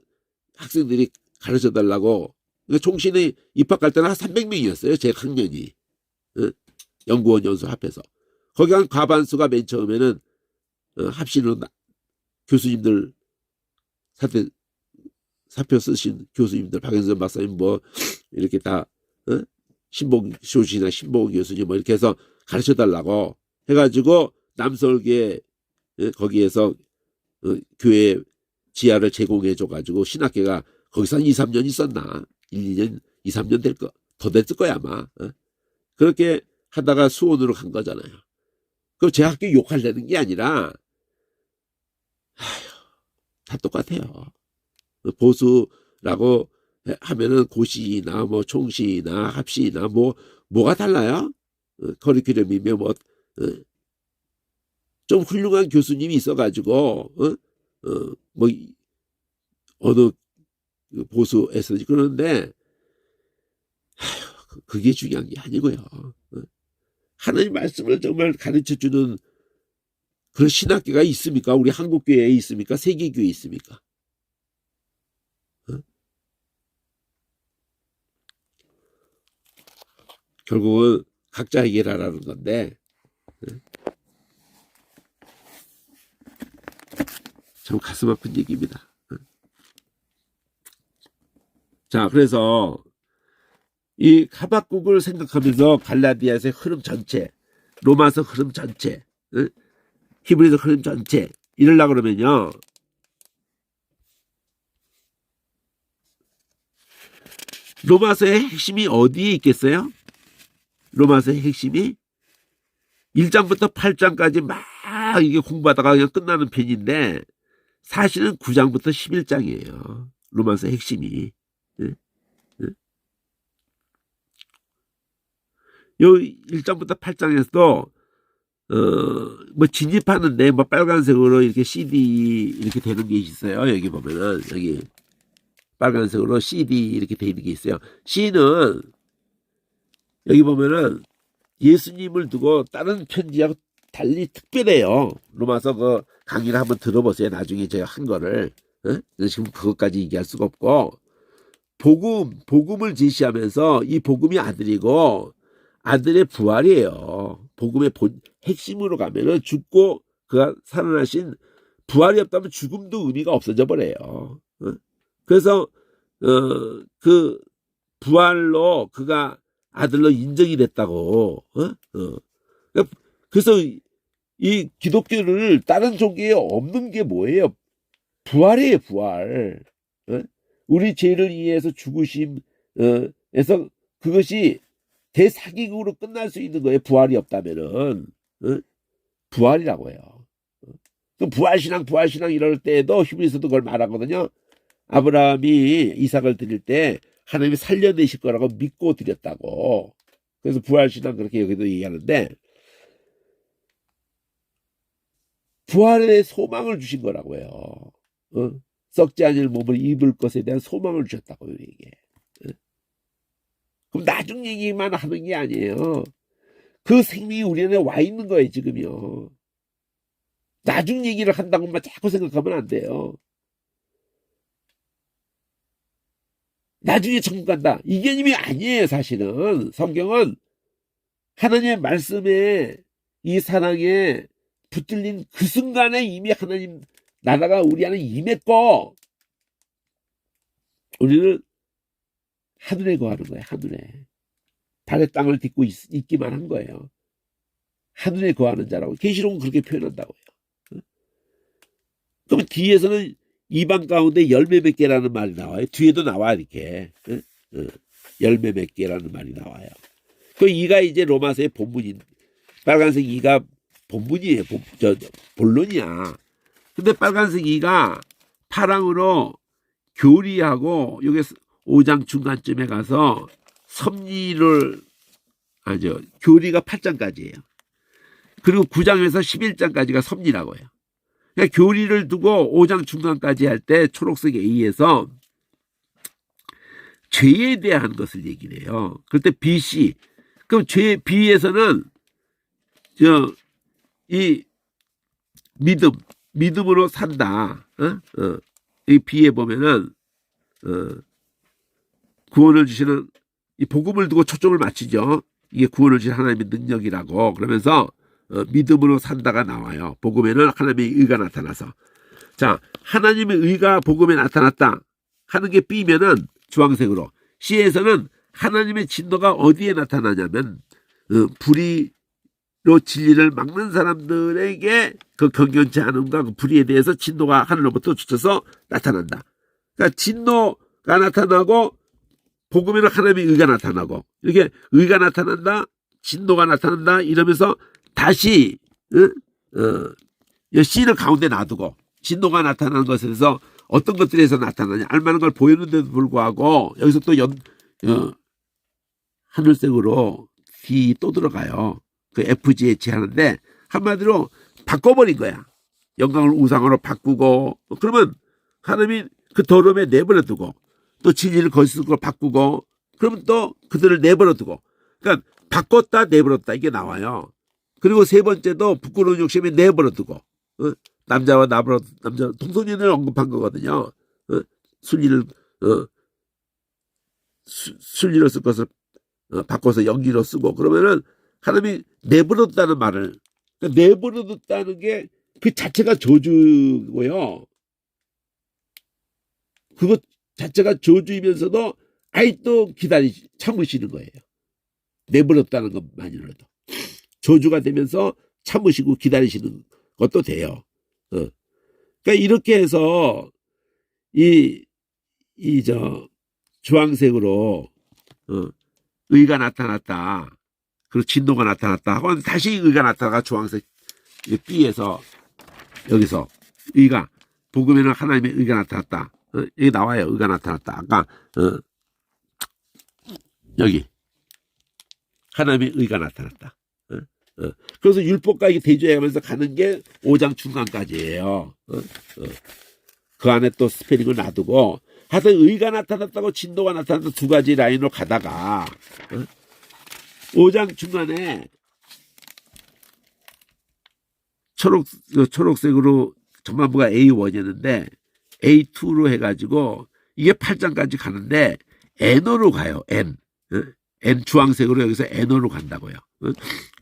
학생들이 가르쳐 달라고 종신에 입학할 때는 한 300명이었어요. 제 학년이. 연구원 연수 합해서. 거기 한 과반수가 맨 처음에는 합신으로 교수님들 사표 쓰신 교수님들 박영선 박사님 뭐 이렇게 다 신봉 교수나 신봉 교수님 뭐 이렇게 해서 가르쳐 달라고 해가지고 남서울교회 거기에서 교회 지하를 제공해 줘가지고 신학교가 거기서 한 2, 3년 있었나 1, 2년 2, 3년 더 됐을 거야 아마. 그렇게 하다가 수원으로 간 거잖아요. 그럼 제 학교 욕하려는 게 아니라 다 똑같아요. 보수라고 하면은 고시나 뭐 총시나 합시나 뭐가 달라요? 커리큘럼이며 좀 훌륭한 교수님이 있어가지고 뭐 어느 보수에서 그러는데 그게 중요한 게 아니고요. 하나님 말씀을 정말 가르쳐주는 그런 신학교가 있습니까? 우리 한국교회에 있습니까? 세계교회에 있습니까? 결국은 각자 해결하라는 건데 참 가슴 아픈 얘기입니다. 자, 그래서 이 하박국을 생각하면서 갈라디아서의 흐름 전체, 로마서 흐름 전체, 히브리서 흐름 전체 이러려고 그러면요. 로마서의 핵심이 어디에 있겠어요? 로마서의 핵심이 1장부터 8장까지 막 이게 공부하다가 그냥 끝나는 편인데 사실은 9장부터 11장이에요. 로마서의 핵심이. 요 1장부터 8장에서도 뭐 진입하는데 뭐 빨간색으로 이렇게 CD 이렇게 되는 게 있어요. 여기 보면은 여기 빨간색으로 CD 이렇게 되어 있는 게 있어요. C는 여기 보면은 예수님을 두고 다른 편지하고 달리 특별해요. 로마서 그 강의를 한번 들어보세요. 나중에 제가 한 거를. 지금 그것까지 얘기할 수가 없고 복음을 제시하면서 이 복음이 아들이고 아들의 부활이에요. 복음의 핵심으로 가면은 죽고 그가 살아나신 부활이 없다면 죽음도 의미가 없어져 버려요. 그래서 그 부활로 그가 아들로 인정이 됐다고. 그래서 이 기독교를 다른 종교에 없는 게 뭐예요? 부활이에요, 부활. 우리 죄를 이해해서 죽으심, 에서 그것이 대사기극으로 끝날 수 있는 거예요. 부활이 없다면은. 부활이라고 해요. 그 부활신앙 이럴 때에도 히브리서도 그걸 말하거든요. 아브라함이 이삭을 드릴 때 하나님이 살려내실 거라고 믿고 드렸다고. 그래서 부활신앙 그렇게 여기도 얘기하는데, 부활의 소망을 주신 거라고 해요. 썩지 않을 몸을 입을 것에 대한 소망을 주셨다고요, 이게. 그럼 나중 얘기만 하는 게 아니에요. 그 생명이 우리 안에 와 있는 거예요, 지금요. 나중 얘기를 한다고만 자꾸 생각하면 안 돼요. 나중에 천국 간다. 이 개념이 아니에요, 사실은. 성경은 하나님의 말씀에 이 사랑에 붙들린 그 순간에 이미 하나님 나라가 우리 안에 임했고, 우리는 하늘에 거하는 거예요, 하늘에. 발에 땅을 딛고 있기만 한 거예요. 하늘에 거하는 자라고. 계시록은 그렇게 표현한다고요. 그러면 뒤에서는 이방 가운데 열매 맺게라는 말이 나와요. 뒤에도 나와, 이렇게. 열매 맺게라는 말이 나와요. 그 이가 이제 로마서의 본문인, 빨간색 이가 본문이에요. 본론이야. 근데 빨간색 이가 파랑으로 교리하고, 여기 5장 중간쯤에 가서 섭리를, 교리가 8장까지예요. 그리고 9장에서 11장까지가 섭리라고 해요. 그러니까 교리를 두고 5장 중간까지 할 때 초록색 A에서 죄에 대한 것을 얘기를 해요. 그때 BC. 그럼 죄 B에서는 이 믿음으로 산다. 이 B에 보면은 구원을 주시는 이 복음을 두고 초점을 맞추죠. 이게 구원을 주신 하나님의 능력이라고. 그러면서 믿음으로 산다가 나와요. 복음에는 하나님의 의가 나타나서. 자, 하나님의 의가 복음에 나타났다 하는 게 B면은 주황색으로, C에서는 하나님의 진노가 어디에 나타나냐면 불의로 진리를 막는 사람들에게 그 경건치 않음과 그 불의에 대해서 진노가 하늘로부터 주쳐서 나타난다. 그러니까 진노가 나타나고 복음에는 하나님의 의가 나타나고, 이렇게 의가 나타난다, 진노가 나타난다 이러면서 다시 C를 가운데 놔두고, 진노가 나타나는 것에 대해서 어떤 것들에서 나타나냐 알만한 걸 보였는데도 불구하고 여기서 또 하늘색으로 D 또 들어가요. 그 FG에 하는데 한마디로 바꿔버린 거야. 영광을 우상으로 바꾸고, 그러면 하나님이 그 더러움에 내버려두고, 또 진리를 거짓으로 바꾸고, 그러면 또 그들을 내버려두고, 그러니까 바꿨다 내버렸다 이게 나와요. 그리고 세 번째도 부끄러운 욕심에 내버려두고, 남자와 남자 동성연애를 언급한 거거든요. 순리를 쓸 것을 바꿔서 연기로 쓰고, 그러면은 하나님이 내버렸다는 말을, 그러니까 내버려뒀다는 게 그 자체가 저주고요. 그것 자체가 저주이면서도 아직도 참으시는 거예요. 내버렸다는 것만이라도 저주가 되면서 참으시고 기다리시는 것도 돼요. 그러니까 이렇게 해서 주황색으로 의가 나타났다. 그리고 진노가 나타났다. 하고 다시 의가 나타나가 주황색 B에서 여기서 의가, 복음에는 하나님의 의가 나타났다. 여기 나와요. 의가 나타났다. 아까 여기 하나님의 의가 나타났다. 그래서 율법과 이게 대조해가면서 가는 게 5장 중간까지예요. 그 안에 또 스페링을 놔두고, 하여튼 의가 나타났다고 진노가 나타났다 두 가지 라인으로 가다가 5장 중간에 초록색으로 전반부가 A1이었는데 A2로 해가지고 이게 8장까지 가는데 N호로 가요. N 주황색으로 여기서 N호로 간다고요.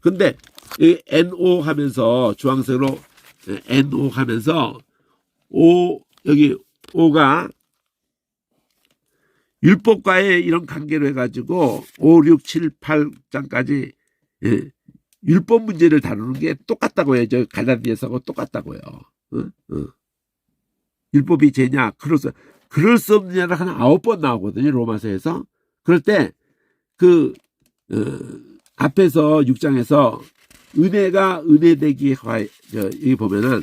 근데 이 NO 하면서 주황색으로 NO 하면서 O, 여기 O가 율법과의 이런 관계로 해가지고 5, 6, 7, 8장까지 율법 문제를 다루는 게 똑같다고요. 저 갈라디아서하고 똑같다고요. 율법이 죄냐? 그럴 수 없느냐를 한 9번 나오거든요. 로마서에서. 그럴 때 앞에서 6장에서 은혜가 은혜되기 여기 보면은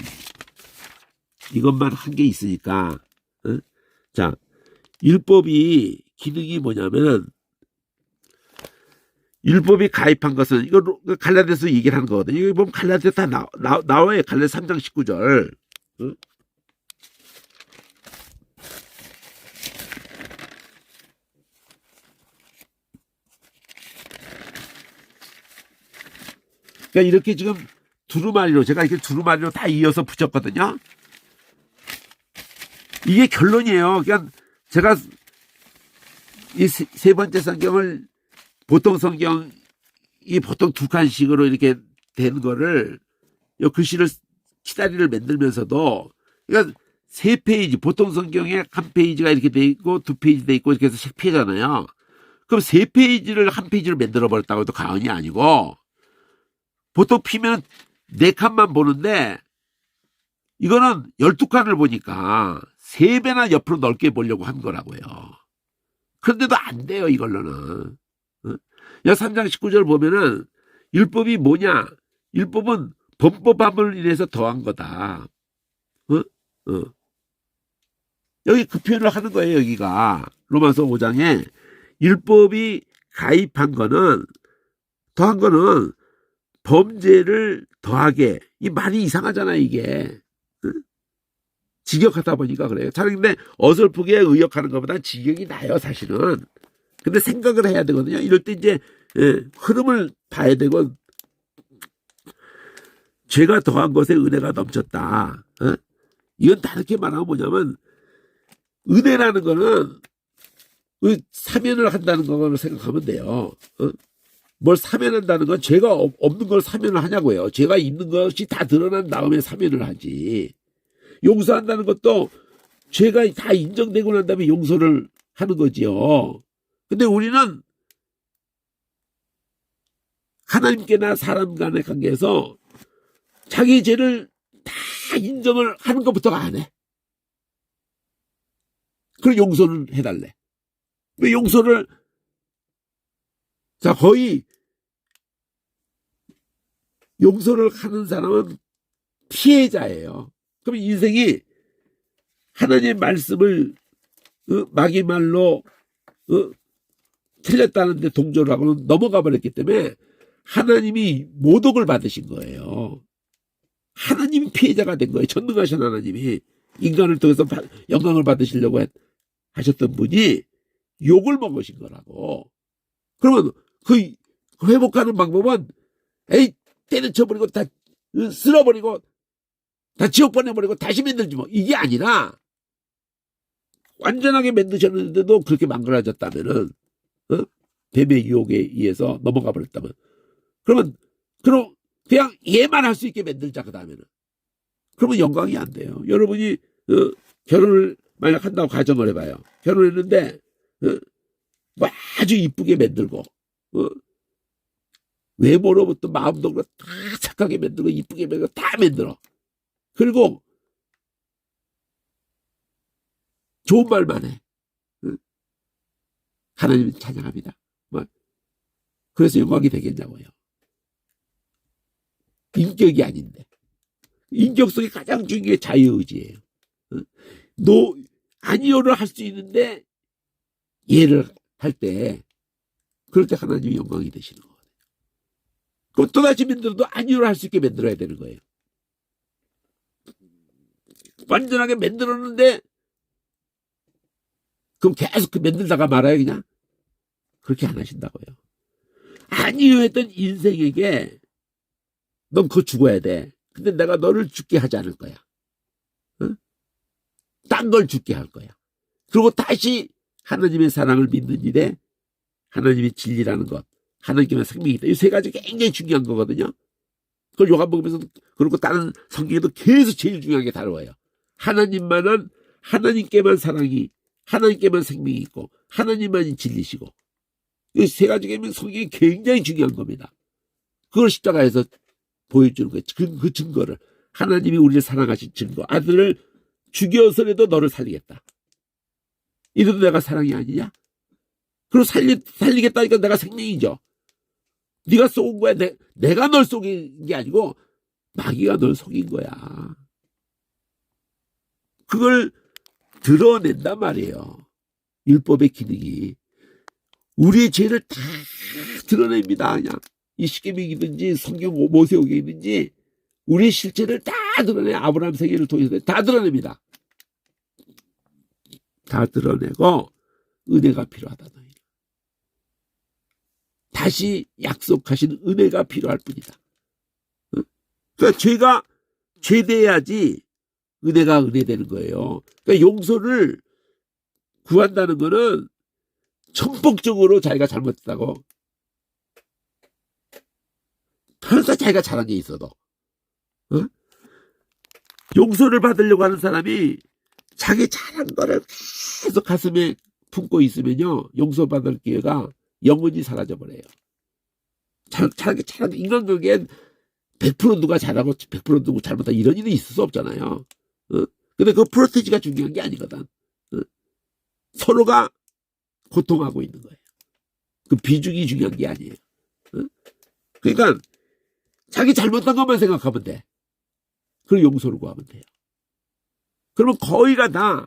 이것만 한 게 있으니까. 자, 율법이 기능이 뭐냐면은 율법이 가입한 것은 이거 갈라디아서 얘기를 하는 거거든요. 이거 보면 갈라디아 다 나와요. 갈라디아 3장 19절. 그러니까 이렇게 지금 두루마리로 제가 이렇게 두루마리로 다 이어서 붙였거든요. 이게 결론이에요. 그러니까 제가 이 세 번째 성경을 보통 성경이 보통 2칸씩으로 이렇게 된 거를 이 글씨를 키다리를 만들면서도 그러니까 3페이지 보통 성경에 1페이지가 이렇게 돼 있고 2페이지 돼 있고 이렇게 해서 10페이지잖아요. 그럼 3페이지를 1페이지로 만들어 버렸다고 해도 과언이 아니고 보통 피면 4칸만 보는데 이거는 12칸을 보니까 3배나 옆으로 넓게 보려고 한 거라고요. 그런데도 안 돼요, 이걸로는. 3장 19절 보면은 율법이 뭐냐? 율법은 범법함을 인해서 더한 거다. 여기 그 표현을 하는 거예요, 여기가. 로마서 5장에 율법이 가입한 거는 더한 거는 범죄를 더하게. 이 말이 이상하잖아, 이게. 직역하다 보니까 그래요. 근데 어설프게 의역하는 것보다 직역이 나요, 사실은. 근데 생각을 해야 되거든요. 이럴 때 이제 흐름을 봐야 되고 죄가 더한 것에 은혜가 넘쳤다. 이건 다르게 말하면 뭐냐면 은혜라는 거는 사면을 한다는 거로 생각하면 돼요. 뭘 사면한다는 건 죄가 없는 걸 사면을 하냐고요. 죄가 있는 것이 다 드러난 다음에 사면을 하지. 용서한다는 것도 죄가 다 인정되고 난 다음에 용서를 하는 거지요. 근데 우리는 하나님께나 사람 간의 관계에서 자기 죄를 다 인정을 하는 것부터가 안 해. 그럼 용서는 해달래. 왜 용서를 거의 용서를 하는 사람은 피해자예요. 그럼 인생이 하나님의 말씀을 마귀말로 틀렸다는데 동조를 하고는 넘어가 버렸기 때문에 하나님이 모독을 받으신 거예요. 하나님이 피해자가 된 거예요. 전능하신 하나님이 인간을 통해서 영광을 받으시려고 하셨던 분이 욕을 먹으신 거라고. 그러면 그 회복하는 방법은 때려쳐버리고 다 쓸어버리고 다 지옥 보내버리고 다시 만들지 뭐. 이게 아니라 완전하게 만드셨는데도 그렇게 망가졌다면은 뱀의 유혹에 의해서 넘어가 버렸다면 그럼 그냥 얘만 할 수 있게 만들자. 그 다음에는 그러면 영광이 안 돼요. 여러분이 결혼을 만약 한다고 가정을 해봐요. 결혼했는데 뭐 아주 이쁘게 만들고 외모로부터 마음도 다 착하게 만들고 이쁘게 만들고 다 만들어. 그리고 좋은 말만 해. 하나님 찬양합니다. 그래서 영광이 되겠냐고요. 인격이 아닌데. 인격 속에 가장 중요한 게 자유의지예요. 아니요를 할 수 있는데 예를 할 때 그럴 때 하나님이 영광이 되시는 거거든요. 그럼 또다시 만들어도 아니요를 할 수 있게 만들어야 되는 거예요. 완전하게 만들었는데 그럼 계속 만들다가 말아요 그냥? 그렇게 안 하신다고요. 아니요 했던 인생에게 넌 그거 죽어야 돼. 근데 내가 너를 죽게 하지 않을 거야. 딴 걸 죽게 할 거야. 그리고 다시 하나님의 사랑을 믿는 일에 하나님의 진리라는 것, 하나님의 생명이 있다. 이 세 가지 굉장히 중요한 거거든요. 그걸 요한복음에서 그리고 다른 성경에도 계속 제일 중요한 게 다루어요. 하나님께만 사랑이, 하나님께만 생명이 있고 하나님만이 진리시고, 이 세 가지 계명 성경이 굉장히 중요한 겁니다. 그걸 십자가에서 보여주는 거예요. 그 증거를, 하나님이 우리를 사랑하신 증거, 아들을 죽여서라도 너를 살리겠다. 이래도 내가 사랑이 아니냐? 그리고 살리겠다니까 내가 생명이죠. 네가 속은 거야. 내가 널 속인 게 아니고 마귀가 널 속인 거야. 그걸 드러낸단 말이에요. 율법의 기능이 우리의 죄를 다 드러냅니다. 그냥 이 십계명이든지 성경 모세오경이든지 우리의 실체를 다 드러내. 아브라함 생애를 통해서 다 드러냅니다. 다 드러내고 은혜가 필요하다. 너희. 다시 약속하신 은혜가 필요할 뿐이다. 그러니까 죄가 죄돼야지 은혜가 은혜되는 거예요. 그러니까 용서를 구한다는 거는 천폭적으로 자기가 잘못했다고, 설사 자기가 잘한 게 있어도, 용서를 받으려고 하는 사람이 자기 잘한 거를 계속 가슴에 품고 있으면요, 용서받을 기회가 영원히 사라져버려요. 잘한 인간관계엔 100% 누가 잘하고 100% 누구 잘못하고 이런 일이 있을 수 없잖아요. 근데 그 프로테지가 중요한 게 아니거든. 서로가 고통하고 있는 거예요. 그 비중이 중요한 게 아니에요. 그러니까 자기 잘못한 것만 생각하면 돼. 그걸 용서를 구하면 돼요. 그러면 거의가 다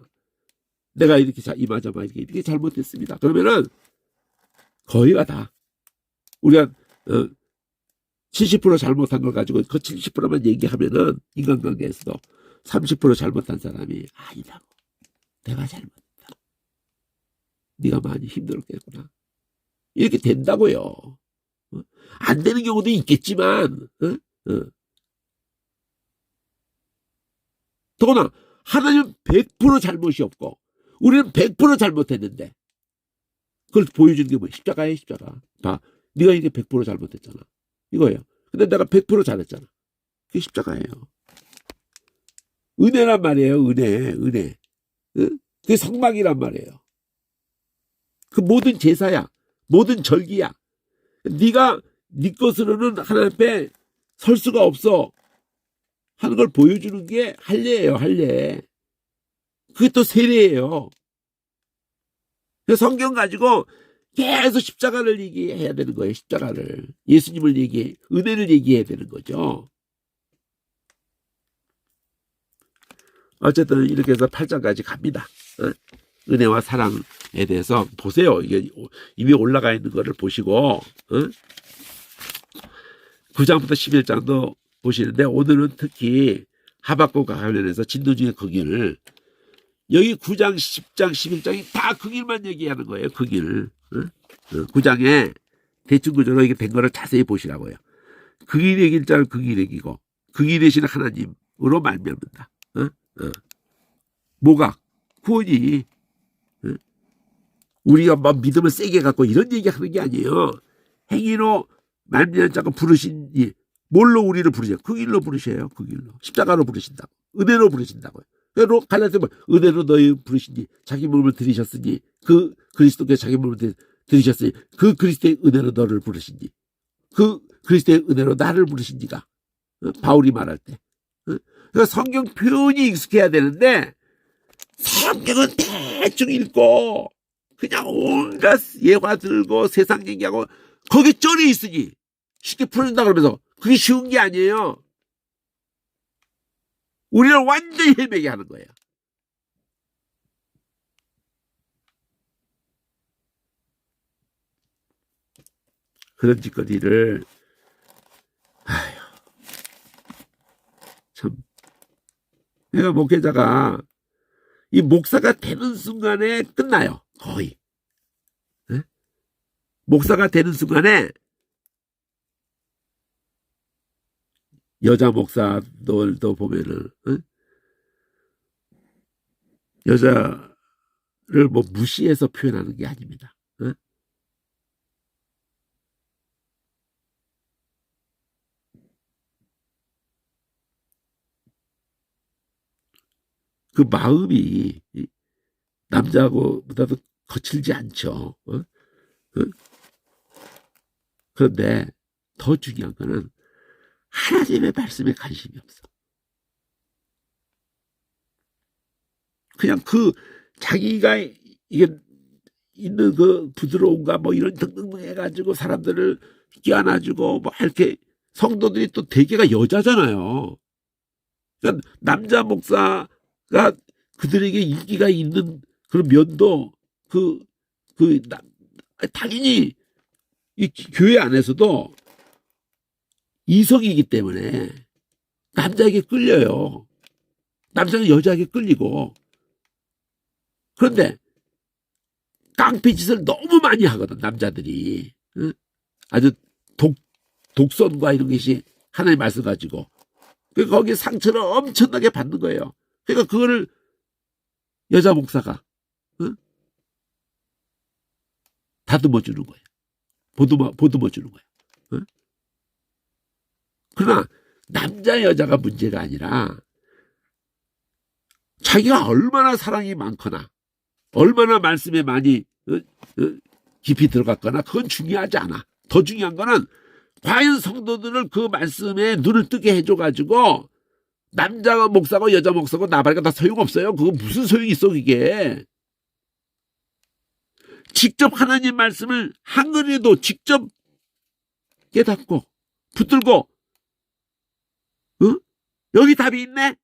내가 이렇게 이마저마 이렇게 잘못했습니다. 그러면은 거의가 다 우리가 70% 잘못한 걸 가지고 그 70%만 얘기하면은 인간관계에서도 30% 잘못한 사람이 아니라고, 내가 잘못했다, 네가 많이 힘들었겠구나, 이렇게 된다고요. 안 되는 경우도 있겠지만, 더구나 하나님은 100% 잘못이 없고 우리는 100% 잘못했는데 그걸 보여주는 게 뭐야? 십자가예요. 십자가. 봐, 네가 이게 100% 잘못했잖아, 이거예요. 근데 내가 100% 잘했잖아. 그게 십자가예요. 은혜란 말이에요. 은혜. 그게 성막이란 말이에요. 그 모든 제사야, 모든 절기야. 네가 네 것으로는 하나님 앞에 설 수가 없어 하는 걸 보여주는 게 할례예요. 할례. 그게 또 세례예요. 성경 가지고 계속 십자가를 얘기해야 되는 거예요. 십자가를, 예수님을 은혜를 얘기해야 되는 거죠. 어쨌든 이렇게 해서 8장까지 갑니다. 은혜와 사랑에 대해서 보세요. 이게 이미 올라가 있는 거를 보시고 9장부터 11장도 보시는데, 오늘은 특히 하박국과 관련해서 진노중의 극일, 여기 9장, 10장, 11장이 다 극일만 얘기하는 거예요. 극일. 9장에 대충 구조로 이게 된 거를 자세히 보시라고요. 극일의 길자는 극일의 기고 극일의 되시는 하나님으로 말미암는다. 뭐가? 구원이. 우리가 막 믿음을 세게 갖고 이런 얘기하는 게 아니에요. 행위로 말미암는 자가 부르신 이, 뭘로 우리를 부르세요? 극일로 부르셔요. 극일로. 십자가로 부르신다고. 은혜로 부르신다고요. 그래서 갈라디아서 은혜로 너희 부르시니 자기 몸을 들이셨으니, 그 그리스도께 자기 몸을 들이셨으니 그 그리스도의 은혜로 너를 부르시니, 그 그리스도의 은혜로 나를 부르시니가 바울이 말할 때. 그러니까 성경 표현이 익숙해야 되는데 성경은 대충 읽고 그냥 온갖 예화 들고 세상 얘기하고 거기에 쩔이 있으니 쉽게 풀어준다 그러면서 그게 쉬운 게 아니에요. 우리를 완전히 헤매게 하는 거예요. 그런 짓거리를, 참, 내가 목회자가 이 목사가 되는 순간에 끝나요. 거의. 목사가 되는 순간에 여자 목사들도 보면은 여자를 뭐 무시해서 표현하는 게 아닙니다. 그 마음이 남자하고보다도 거칠지 않죠. 그런데 더 중요한 거는 하나님의 말씀에 관심이 없어. 그냥 그 자기가 이게 있는 그 부드러움과 뭐 이런 등등등 해가지고 사람들을 끼안아주고 뭐 이렇게 성도들이 또 대개가 여자잖아요. 그러니까 남자 목사가 그들에게 인기가 있는 그런 면도 당연히 이 교회 안에서도 이성이기 때문에 남자에게 끌려요. 남자는 여자에게 끌리고. 그런데 깡패 짓을 너무 많이 하거든, 남자들이. 응? 아주 독선과 이런 것이 하나님 말씀 가지고. 그러니까 거기에 상처를 엄청나게 받는 거예요. 그러니까 그거를 여자 목사가 다듬어 주는 거예요. 보듬어 주는 거예요. 그러나 남자 여자가 문제가 아니라 자기가 얼마나 사랑이 많거나 얼마나 말씀에 많이 깊이 들어갔거나 그건 중요하지 않아. 더 중요한 거는 과연 성도들을 그 말씀에 눈을 뜨게 해줘가지고 남자 목사고 여자 목사고 나발이가 다 소용없어요. 그거 무슨 소용이 있어 그게. 직접 하나님 말씀을 한글에도 직접 깨닫고 붙들고 여기 답이 있네?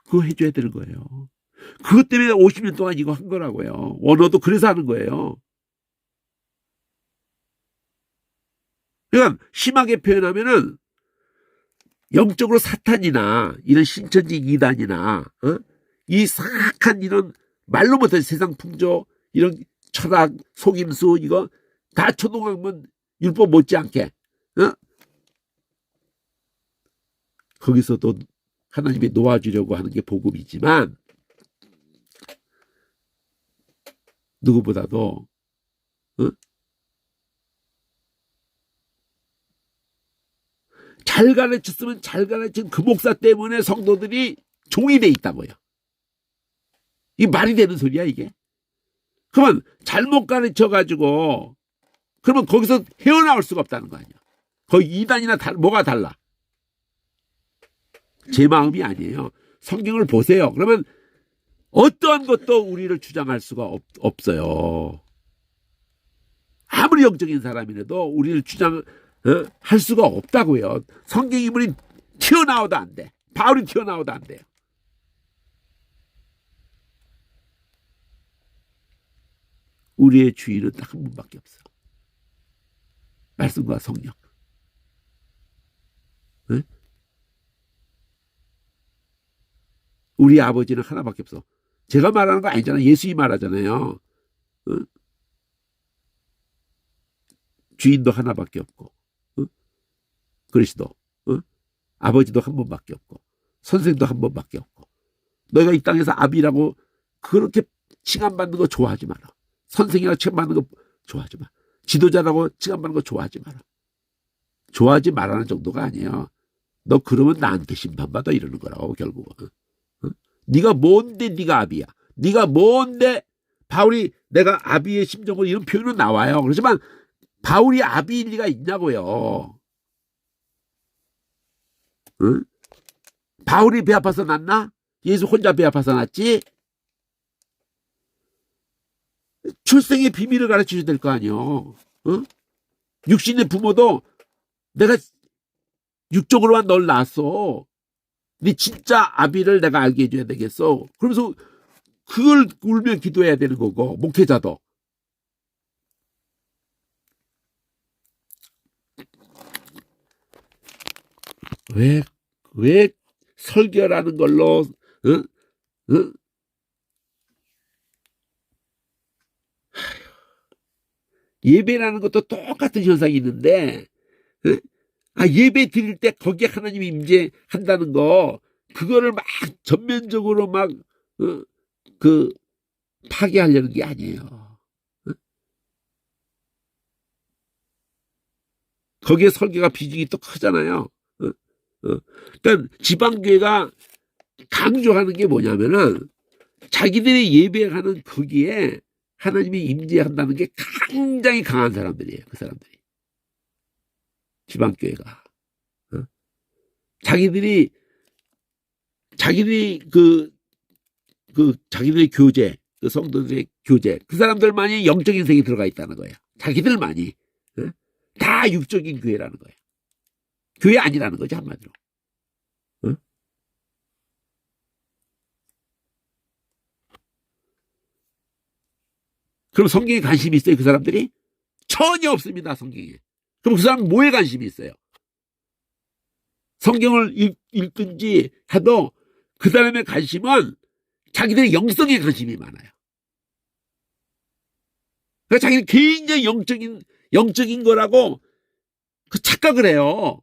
그거 해줘야 되는 거예요. 그것 때문에 50년 동안 이거 한 거라고요. 원어도 그래서 하는 거예요. 그러니까 심하게 표현하면은 영적으로 사탄이나 이런 신천지 이단이나 이 사악한 이런 말로 못한 세상 풍조 이런 철학 속임수 이거 다 초등학문 율법 못지않게 거기서도 하나님이 놓아주려고 하는 게 복음이지만 누구보다도 잘 가르쳤으면 잘 가르친 그 목사 때문에 성도들이 종이 돼 있다고요. 이게 말이 되는 소리야 이게. 그러면 잘못 가르쳐가지고 그러면 거기서 헤어나올 수가 없다는 거 아니야. 거기 이단이나 뭐가 달라. 제 마음이 아니에요. 성경을 보세요. 그러면 어떠한 것도 우리를 주장할 수가 없어요. 아무리 영적인 사람이라도 우리를 주장할 수가 없다고요. 성경 인물이 튀어나와도 안 돼. 바울이 튀어나와도 안 돼요. 우리의 주인은 딱 한 분밖에 없어. 말씀과 성령. 네? 우리 아버지는 하나밖에 없어. 제가 말하는 거 아니잖아요. 예수님이 말하잖아요. 주인도 하나밖에 없고 그리스도 아버지도 한 분밖에 없고 선생도 한 분밖에 없고 너희가 이 땅에서 아비라고 그렇게 칭함받는 거 좋아하지 마라. 선생이라고 칭함받는 거 좋아하지 마. 지도자라고 칭함받는 거 좋아하지 마라. 좋아하지 말라는 정도가 아니에요. 너 그러면 나한테 심판받아 이러는 거라고 결국은. 네가 뭔데 네가 아비야. 네가 뭔데 바울이 내가 아비의 심정으로 이런 표현은 나와요. 그렇지만 바울이 아비일 리가 있냐고요. 응? 바울이 배 아파서 났나? 예수 혼자 배 아파서 났지? 출생의 비밀을 가르쳐줘야 될 거 아니요. 응? 육신의 부모도 내가 육적으로만 널 낳았어. 네 진짜 아비를 내가 알게 해줘야 되겠어. 그러면서 그걸 울며 기도해야 되는 거고 목회자도. 왜 설교라는 걸로 예배라는 것도 똑같은 현상이 있는데 예배 드릴 때 거기에 하나님이 임재한다는 거 그거를 막 전면적으로 막 파괴하려는 게 아니에요. 거기에 설교가 비중이 또 크잖아요. 그러니까 지방교회가 강조하는 게 뭐냐면은 자기들이 예배하는 거기에 하나님이 임재한다는 게 굉장히 강한 사람들이에요. 그 사람들이. 지방교회가. 자기들이 자기들의 교제, 그 성도들의 교제, 그 사람들만이 영적인 세계에 들어가 있다는 거예요. 자기들만이. 다 육적인 교회라는 거예요. 교회 아니라는 거죠, 한마디로. 그럼 성경에 관심이 있어요, 그 사람들이? 전혀 없습니다, 성경에. 그럼 그 사람은 뭐에 관심이 있어요? 성경을 읽든지 해도 그 사람의 관심은 자기들의 영성에 관심이 많아요. 그러니까 자기는 굉장히 영적인 거라고 그 착각을 해요.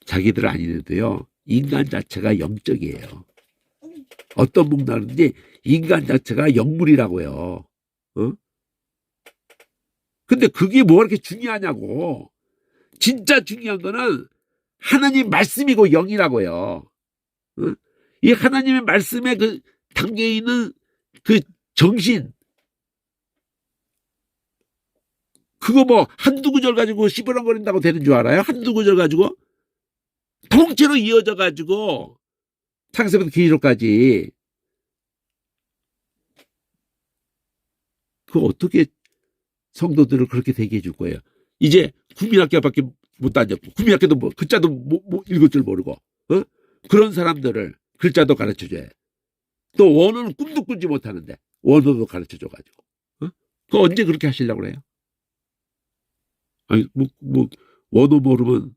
자기들 아니래도요, 인간 자체가 영적이에요. 어떤 문화든지 인간 자체가 영물이라고요. 근데 그게 뭐가 그렇게 중요하냐고. 진짜 중요한 거는 하나님 말씀이고 영이라고요. 이 하나님의 말씀에 그 담겨 있는 그 정신, 그거 뭐 한두 구절 가지고 시부렁거린다고 되는 줄 알아요? 한두 구절 가지고 통째로 이어져 가지고 창세부터 계시록까지. 그 어떻게 성도들을 그렇게 되게 해줄 거예요? 이제 국민학교밖에 못 다녔고, 국민학교도 뭐 글자도 뭐 읽을 줄 모르고, 그런 사람들을 글자도 가르쳐줘야 해. 또 원어는 꿈도 꾸지 못하는데 원어도 가르쳐줘가지고, 그 언제 그렇게 하시려고 그래요? 아니 뭐 원어 모르면,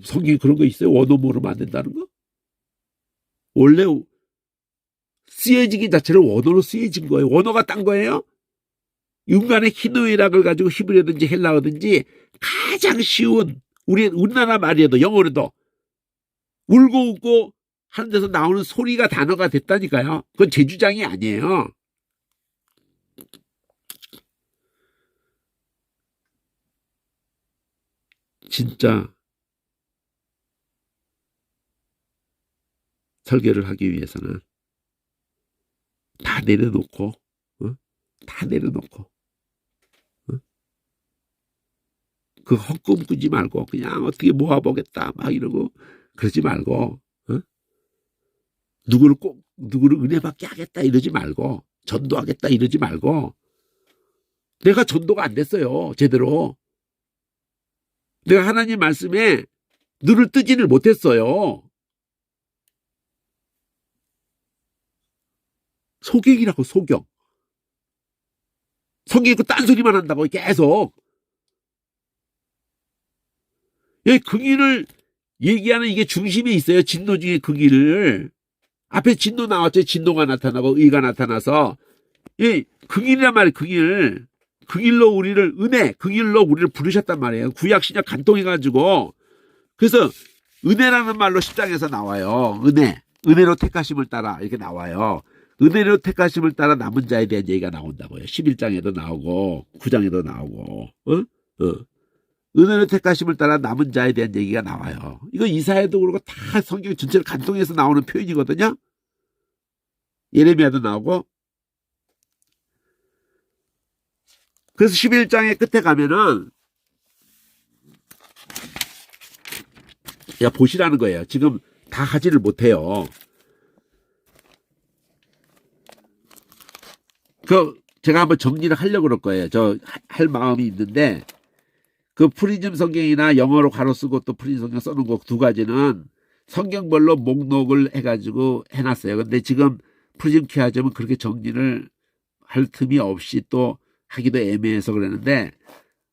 성경에 그런 거 있어요? 원어 모르면 안 된다는 거? 원래 쓰여지기 자체를 원어로 쓰여진 거예요. 원어가 딴 거예요? 인간의 희노애락을 가지고 히브리어든지 헬라어든지 가장 쉬운 우리나라 말이어도 영어로도 울고 웃고 하는 데서 나오는 소리가 단어가 됐다니까요. 그건 제 주장이 아니에요. 진짜 설교를 하기 위해서는 다 내려놓고, 다 내려놓고, 그 헛꿈 꾸지 말고 그냥 어떻게 모아보겠다 막 이러고 그러지 말고, 누구를 은혜 받게 하겠다 이러지 말고, 전도하겠다 이러지 말고. 내가 전도가 안 됐어요, 제대로. 내가 하나님 말씀에 눈을 뜨지를 못했어요. 소경이라고, 소경. 성경 읽고 딴소리만 한다고 계속. 그 길을 얘기하는 이게 중심에 있어요. 진노 중에 그 길을. 앞에 진노 나왔죠. 진노가 나타나고 의가 나타나서. 그 길이란 말이에요. 그 길. 그 길로 우리를, 그 길로 우리를 부르셨단 말이에요. 구약 신약 간통해가지고. 그래서 은혜라는 말로 10장에서 나와요. 은혜로 택하심을 따라 이렇게 나와요. 은혜로 택하심을 따라 남은 자에 대한 얘기가 나온다고요. 11장에도 나오고 9장에도 나오고. 은혜로 택하심을 따라 남은 자에 대한 얘기가 나와요. 이거 이사야도 그러고 다 성경 전체를 간통해서 나오는 표현이거든요. 예레미야도 나오고. 그래서 11장의 끝에 가면은 보시라는 거예요. 지금 다 하지를 못해요. 제가 한번 정리를 하려고 그럴 거예요. 할 마음이 있는데, 그 프리즘 성경이나 영어로 가로 쓰고 또 프리즘 성경 써놓은 거 두 가지는 성경별로 목록을 해가지고 해놨어요. 근데 지금 프리즘 키하자면 그렇게 정리를 할 틈이 없이 또 하기도 애매해서 그러는데,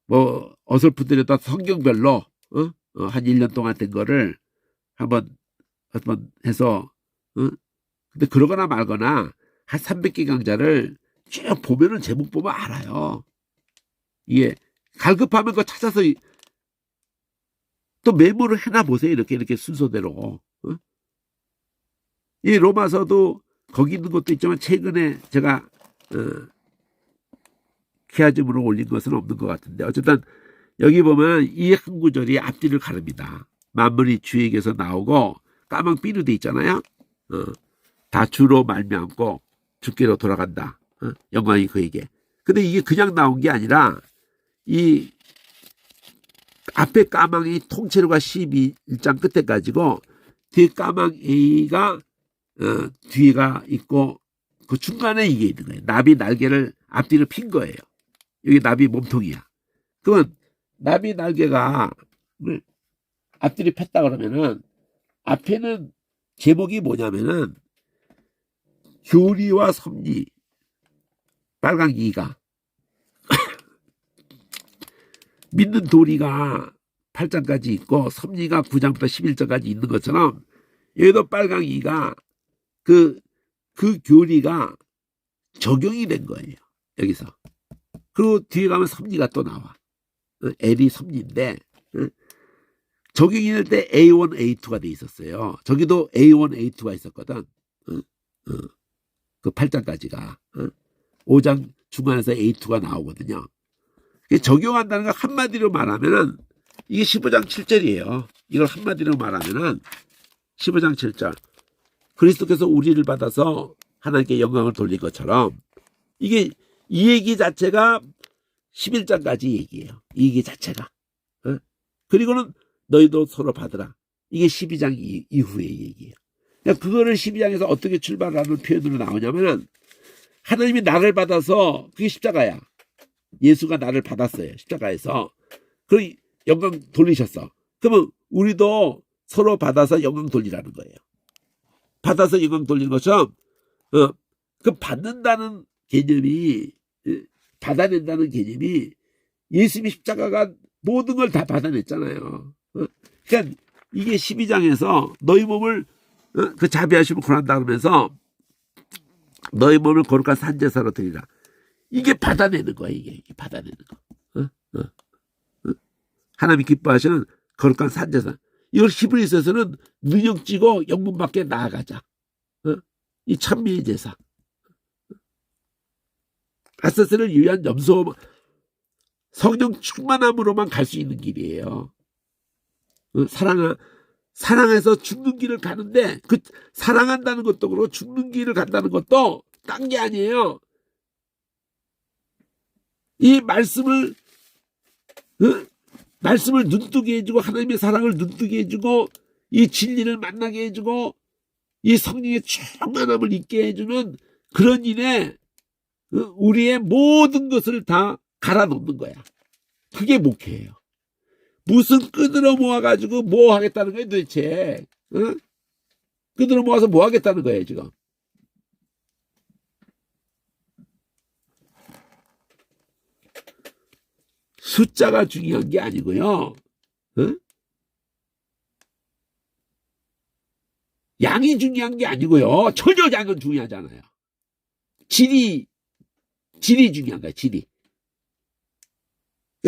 뭐 어설프더라도 성경별로 한 1년 동안 된 거를 한번 해서, 근데 그러거나 말거나 한 300개 강좌를 쭉 보면은 제목 보면 알아요. 이게 갈급하면 그거 찾아서 또 메모를 해놔 보세요. 이렇게 순서대로. 이 로마서도 거기 있는 것도 있지만, 최근에 제가 키아즘으로 올린 것은 없는 것 같은데 어쨌든 여기 보면 이 한 구절이 앞뒤를 가릅니다. 만물이 주에게서 나오고 까만 삐로 돼 있잖아요. 다 주로 말미암고 주께로 돌아간다. 영광이 그에게. 근데 이게 그냥 나온 게 아니라 이 앞에 까망이 통째로가 11장 끝에 가지고 뒤에 까망 A가 뒤가 있고 그 중간에 이게 있는 거예요. 나비 날개를 앞뒤로 핀 거예요. 여기 나비 몸통이야. 그러면 나비 날개가 앞뒤로 폈다 그러면은 앞에는 제목이 뭐냐면은 교리와 섭리 빨간 이가 믿는 도리가 8장까지 있고 섭리가 9장부터 11장까지 있는 것처럼 여기도 빨강 이가 그 교리가 적용이 된 거예요. 여기서. 그리고 뒤에 가면 섭리가 또 나와. L이 섭리인데 적용이 될 때 A1, A2가 돼 있었어요. 저기도 A1, A2가 있었거든. 그 8장까지가. 5장 중간에서 A2가 나오거든요. 적용한다는 걸 한마디로 말하면은 이게 15장 7절이에요. 이걸 한마디로 말하면은 15장 7절. 그리스도께서 우리를 받아서 하나님께 영광을 돌린 것처럼 이게 이 얘기 자체가 11장까지 얘기예요. 이 얘기 자체가. 그리고는 너희도 서로 받으라. 이게 12장 이후의 얘기예요. 그러니까 그거를 12장에서 어떻게 출발하는 표현으로 나오냐면은 하나님이 나를 받아서 그게 십자가야. 예수가 나를 받았어요. 십자가에서. 그 영광 돌리셨어. 그러면 우리도 서로 받아서 영광 돌리라는 거예요. 받아서 영광 돌리는 것처럼 그 받는다는 개념이 받아낸다는 개념이 예수님이 십자가가 모든 걸 다 받아냈잖아요. 그러니까 이게 12장에서 너희 몸을 그 자비하심을 권한다 그러면서 너희 몸을 거룩한 산제사로 드리라. 이게 받아내는 거야. 이게 받아내는 거. 하나님이 기뻐하시는 거룩한 산제사. 이걸 히브리서에서는 능력지고 영문 밖에 나아가자. 이 찬미의 제사. 아사스를 위한 염소 성령 충만함으로만 갈 수 있는 길이에요. 사랑해서 죽는 길을 가는데 그 사랑한다는 것도 그렇고 죽는 길을 간다는 것도 딴 게 아니에요. 이 말씀을 눈뜨게 해주고 하나님의 사랑을 눈뜨게 해주고 이 진리를 만나게 해주고 이 성령의 충만함을 있게 해주는 그런 일에 우리의 모든 것을 다 갈아놓는 거야. 그게 목회예요. 무슨 끈으로 모아가지고 뭐 하겠다는 거예요 도대체. 끈으로 모아서 뭐 하겠다는 거예요 지금. 숫자가 중요한 게 아니고요. 양이 중요한 게 아니고요. 전혀 양은 중요하잖아요. 질이 중요한 거야. 질이.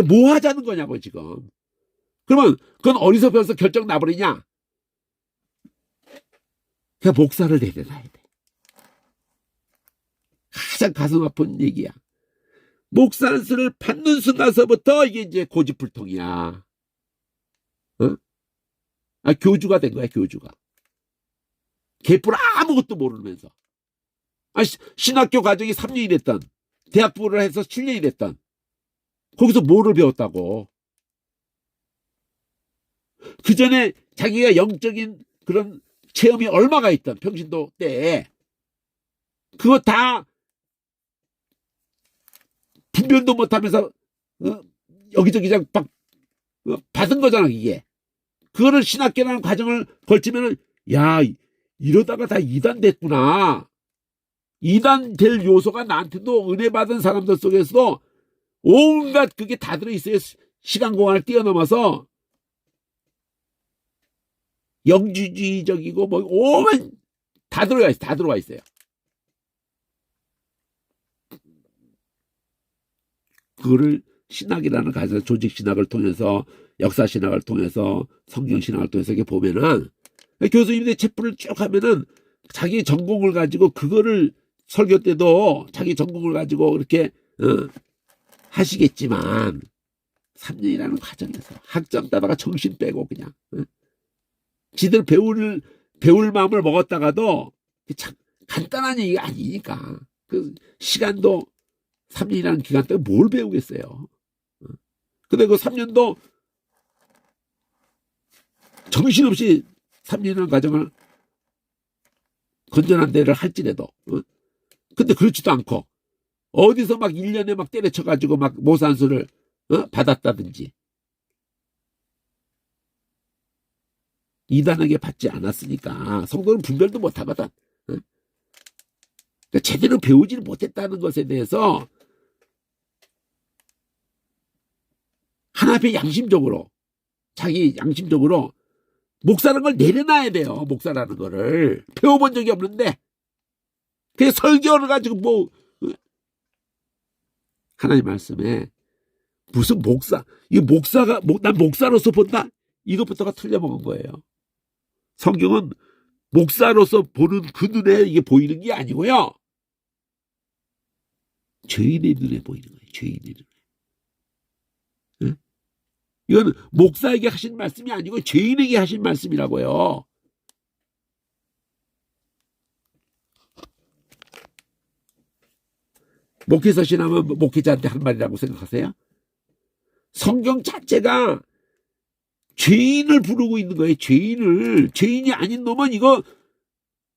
뭐 하자는 거냐고 지금. 그러면 그건 어디서 배워서 결정 나버리냐. 그냥 목사를 내려놔야 돼. 가장 가슴 아픈 얘기야. 목사를 받는 순간서부터 이게 이제 고집불통이야. 교주가 된 거야, 교주가. 개뿔 아무것도 모르면서. 신학교 과정이 3년이랬던, 대학부를 해서 7년이랬던, 거기서 뭐를 배웠다고. 그 전에 자기가 영적인 그런 체험이 얼마가 있던 평신도 때에, 그거 다 분별도 못하면서 여기저기 막 받은 거잖아 이게. 그거를 신학교라는 과정을 걸치면은 야 이러다가 다 이단 됐구나. 이단 될 요소가 나한테도 은혜 받은 사람들 속에서도 온갖 그게 다 들어있어요. 시간 공간을 뛰어넘어서 영주주의적이고 뭐 오면 다 들어가 있어요. 다 들어가 있어요. 그거를 신학이라는 가서 조직 신학을 통해서 역사 신학을 통해서 성경 신학을 통해서 이렇게 보면은 교수님들의 책부를 쭉 하면은 자기 전공을 가지고 그거를 설교 때도 자기 전공을 가지고 이렇게 하시겠지만 3년이라는 과정에서 학점 따다가 정신 빼고 그냥 지들 배울 마음을 먹었다가도 참 간단한 얘기가 아니니까 그 시간도 3년이라는 기간 동안 뭘 배우겠어요. 근데 그 3년도 정신없이 3년이라는 과정을 건전한 데를 할지라도 근데 그렇지도 않고 어디서 막 1년에 막 때려쳐가지고 막 모산수를 받았다든지 이단하게 받지 않았으니까 성도는 분별도 못하거든. 그러니까 제대로 배우지를 못했다는 것에 대해서 하나님의 양심적으로 자기 양심적으로 목사라는 걸 내려놔야 돼요. 목사라는 거를 배워본 적이 없는데 그냥 설교를 가지고 뭐 하나님 말씀에 무슨 목사 이 목사가 난 목사로서 본다 이것부터가 틀려먹은 거예요. 성경은 목사로서 보는 그 눈에 이게 보이는 게 아니고요. 죄인의 눈에 보이는 거예요. 죄인의 눈에. 응? 이건 목사에게 하신 말씀이 아니고 죄인에게 하신 말씀이라고요. 목회자 신하면 목회자한테 한 말이라고 생각하세요? 성경 자체가 죄인을 부르고 있는 거예요. 죄인을. 죄인이 아닌 놈은 이거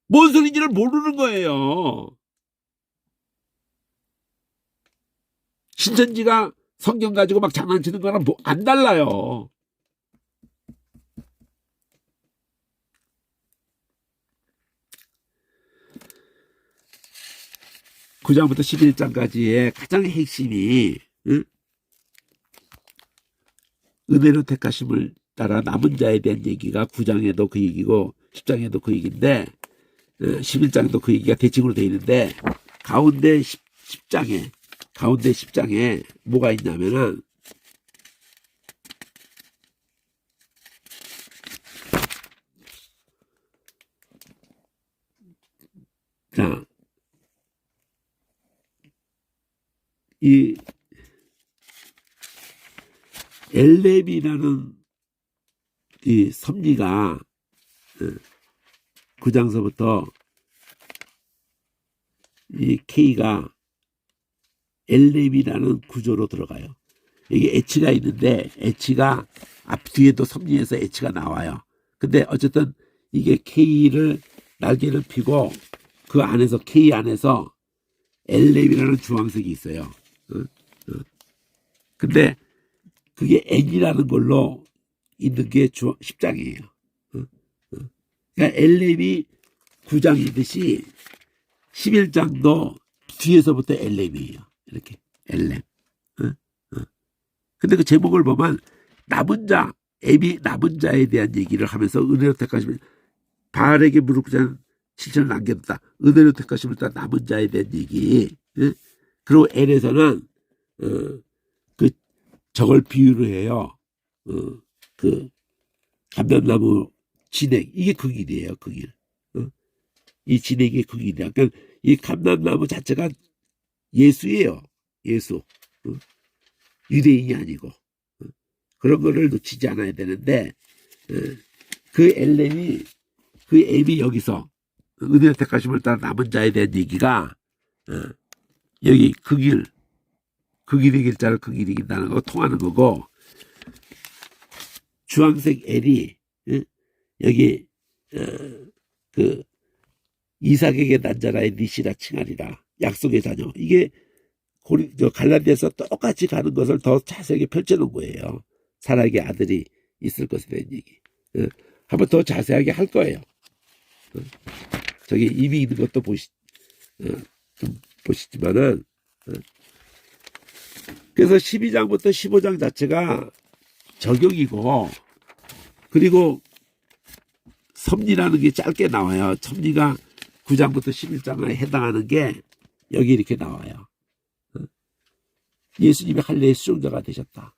뭔 소리인지를 모르는 거예요. 신천지가 성경 가지고 막 장난치는 거랑 뭐 안 달라요. (9장부터) (11장까지의) 가장 핵심이 은혜로 택하심을 따라 남은 자에 대한 얘기가 9장에도 그 얘기고 10장에도 그 얘기인데 11장에도 그 얘기가 대칭으로 되어 있는데 가운데 10장에 뭐가 있냐면은 자, 이 엘렘이라는 이 섭리가 9장서부터 이 K가 엘렘이라는 구조로 들어가요. 여기 H가 있는데 H가 앞 뒤에도 섭리에서 H가 나와요. 근데 어쨌든 이게 K를 날개를 피고 그 안에서 K 안에서 엘렘이라는 주황색이 있어요. 근데 그게 N이라는 걸로 있는 게 10장이에요. 그러니까 엘렘이 9장이듯이 11장도 뒤에서부터 엘렘이에요. 이렇게 엘렘. 근데 그 제목을 보면 남은 자, M이 남은 자에 대한 얘기를 하면서 은혜로 택하시면 바알에게 무릎 꿇은 7천을 남겼다. 은혜로 택하심을 따라 남은 자에 대한 얘기. 그리고 L에서는 그 저걸 비유를 해요. 그 감람나무 진액 이게 그 길이에요. 그 길. 이 진액이 그 길이야. 그러니까 이 감람나무 자체가 예수예요. 예수. 유대인이 아니고 그런 거를 놓치지 않아야 되는데 그 엘렘이 그 M이 여기서 은혜로 택하심을 따라 남은 자에 대한 얘기가 여기 그 길의 길자를 그 길이 긴다는 거 통하는 거고 주황색 L이 여기 그 이삭에게 난 자라의 니시라 칭하리라 약속의 자녀 이게 갈라디아서 똑같이 가는 것을 더 자세하게 펼쳐놓은 거예요. 사라에게 아들이 있을 것에 대한 얘기. 한번 더 자세하게 할 거예요. 저기 이미 있는 것도 좀 보시지만은 그래서 12장부터 15장 자체가 적용이고 그리고 섭리라는 게 짧게 나와요. 섭리가 9장부터 11장에 해당하는 게 여기 이렇게 나와요. 예수님이 할례의 수종자가 되셨다.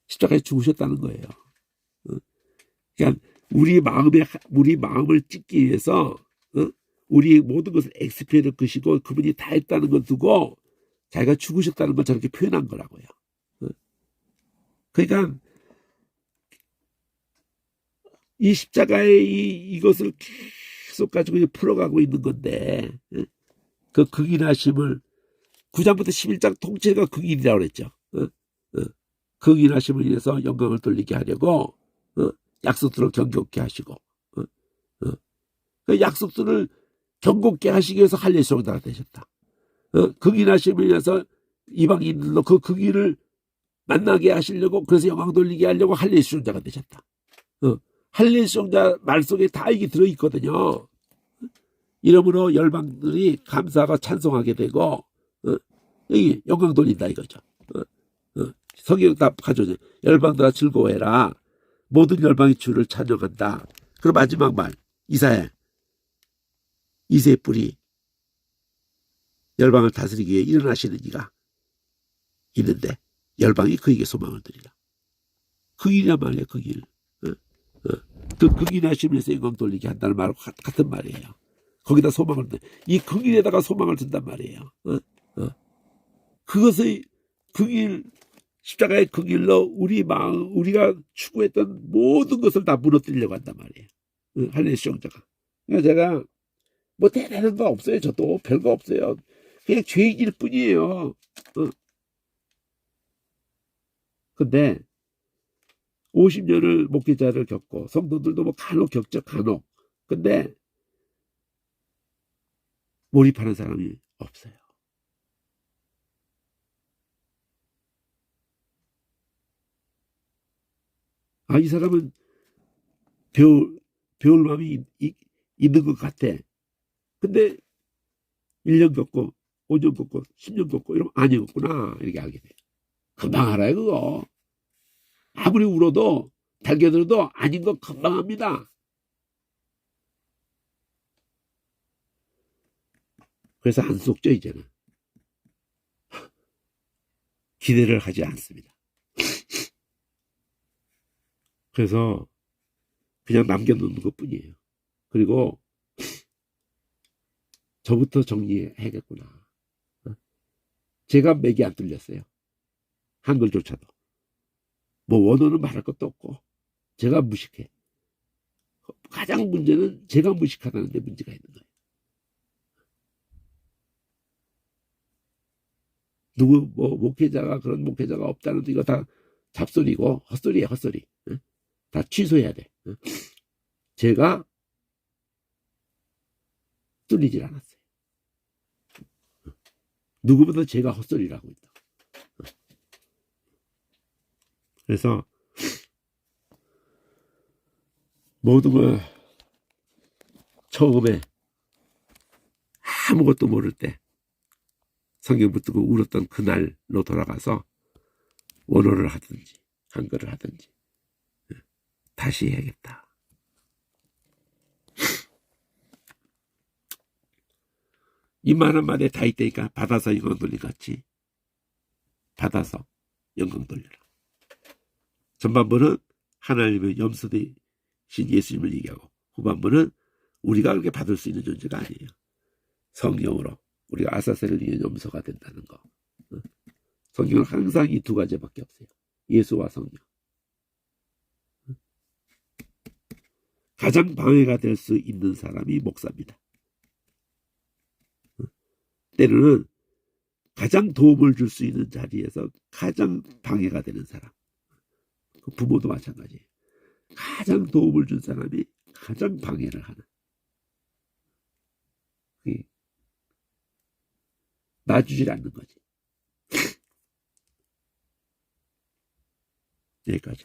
십자가에 죽으셨다는 거예요. 그러니까 우리 마음을 찢기 위해서 우리 모든 것을 엑스피어를 끄시고 그분이 다 했다는 걸 두고 자기가 죽으셨다는 걸 저렇게 표현한 거라고요. 그러니까 이 십자가의 이것을 계속 가지고 풀어가고 있는 건데, 그 극인하심을 9장부터 11장 통째가 극인이라고 그랬죠. 극인하심을 위해서 영광을 돌리게 하려고 약속들을 경고케 하시고, 그 약속들을 경고케 하시기 위해서 할례수용자가 되셨다. 극인하심을 위해서 이방인들로 그 극인을 만나게 하시려고, 그래서 영광 돌리게 하려고 할례수용자가 되셨다. 할례수용자 말 속에 다 이게 들어있거든요. 이러므로 열방들이 감사하고 찬송하게 되고, 여기 영광 돌린다 이거죠. 성경 다 가져오죠. 열방들아 즐거워해라. 모든 열방이 주를 찬양한다. 그리고 마지막 말, 이사야, 이새의 뿔이 열방을 다스리기 위해 일어나시는 이가 있는데 열방이 그에게 소망을 드리라. 극인이란 말이에요. 극인. 그 극인하시면서 영광 돌리게 한다는 말과 같은 말이에요. 거기다 소망을 이 극인에다가 소망을 둔단 말이에요. 그것의 극인, 십자가의 극일로 우리 마음, 우리가 추구했던 모든 것을 다 무너뜨리려고 한단 말이에요. 할례수용자가. 그러니까 제가 뭐 대단한 거 없어요. 저도 별거 없어요. 그냥 죄인일 뿐이에요. 근데 50년을 목회자를 겪고 성도들도 뭐 간혹 겪죠. 간혹. 근데 몰입하는 사람이 없어요. 아, 이 사람은 배울 마음이 있는 것 같아. 근데 1년 겪고 5년 겪고 10년 겪고 이러면 아니었구나 이렇게 알게 돼요. 금방 알아요 그거. 아무리 울어도 달겨들어도 아닌 거 금방 합니다. 그래서 안 속죠 이제는. 기대를 하지 않습니다. 그래서 그냥 남겨놓는 것뿐이에요. 그리고 저부터 정리해야겠구나. 제가 맥이 안 뚫렸어요. 한글조차도. 뭐 원어는 말할 것도 없고 제가 무식해. 가장 문제는 제가 무식하다는 데 문제가 있는 거예요. 누구 뭐 목회자가 그런 목회자가 없다는 이거 다 잡소리고 헛소리예요. 헛소리. 다 취소해야 돼. 제가 뚫리질 않았어요. 누구보다 제가 헛소리를 하고 있다. 그래서 모든 걸 처음에 아무것도 모를 때 성경 붙들고 울었던 그날로 돌아가서 원어를 하든지 한글을 하든지 다시 해야겠다. 이만한 말에 다 있다니까. 받아서 영광 돌리같이 받아서 영광 돌려라. 전반부는 하나님의 염소되신 예수님을 얘기하고 후반부는 우리가 그렇게 받을 수 있는 존재가 아니에요. 성령으로 우리가 아사셀을 위한 염소가 된다는 거. 성경은 항상 이 두 가지밖에 없어요. 예수와 성령. 가장 방해가 될 수 있는 사람이 목사입니다. 때로는 가장 도움을 줄 수 있는 자리에서 가장 방해가 되는 사람. 부모도 마찬가지예요. 가장 도움을 준 사람이 가장 방해를 하는. 놔주질 않는 거지. 여기까지.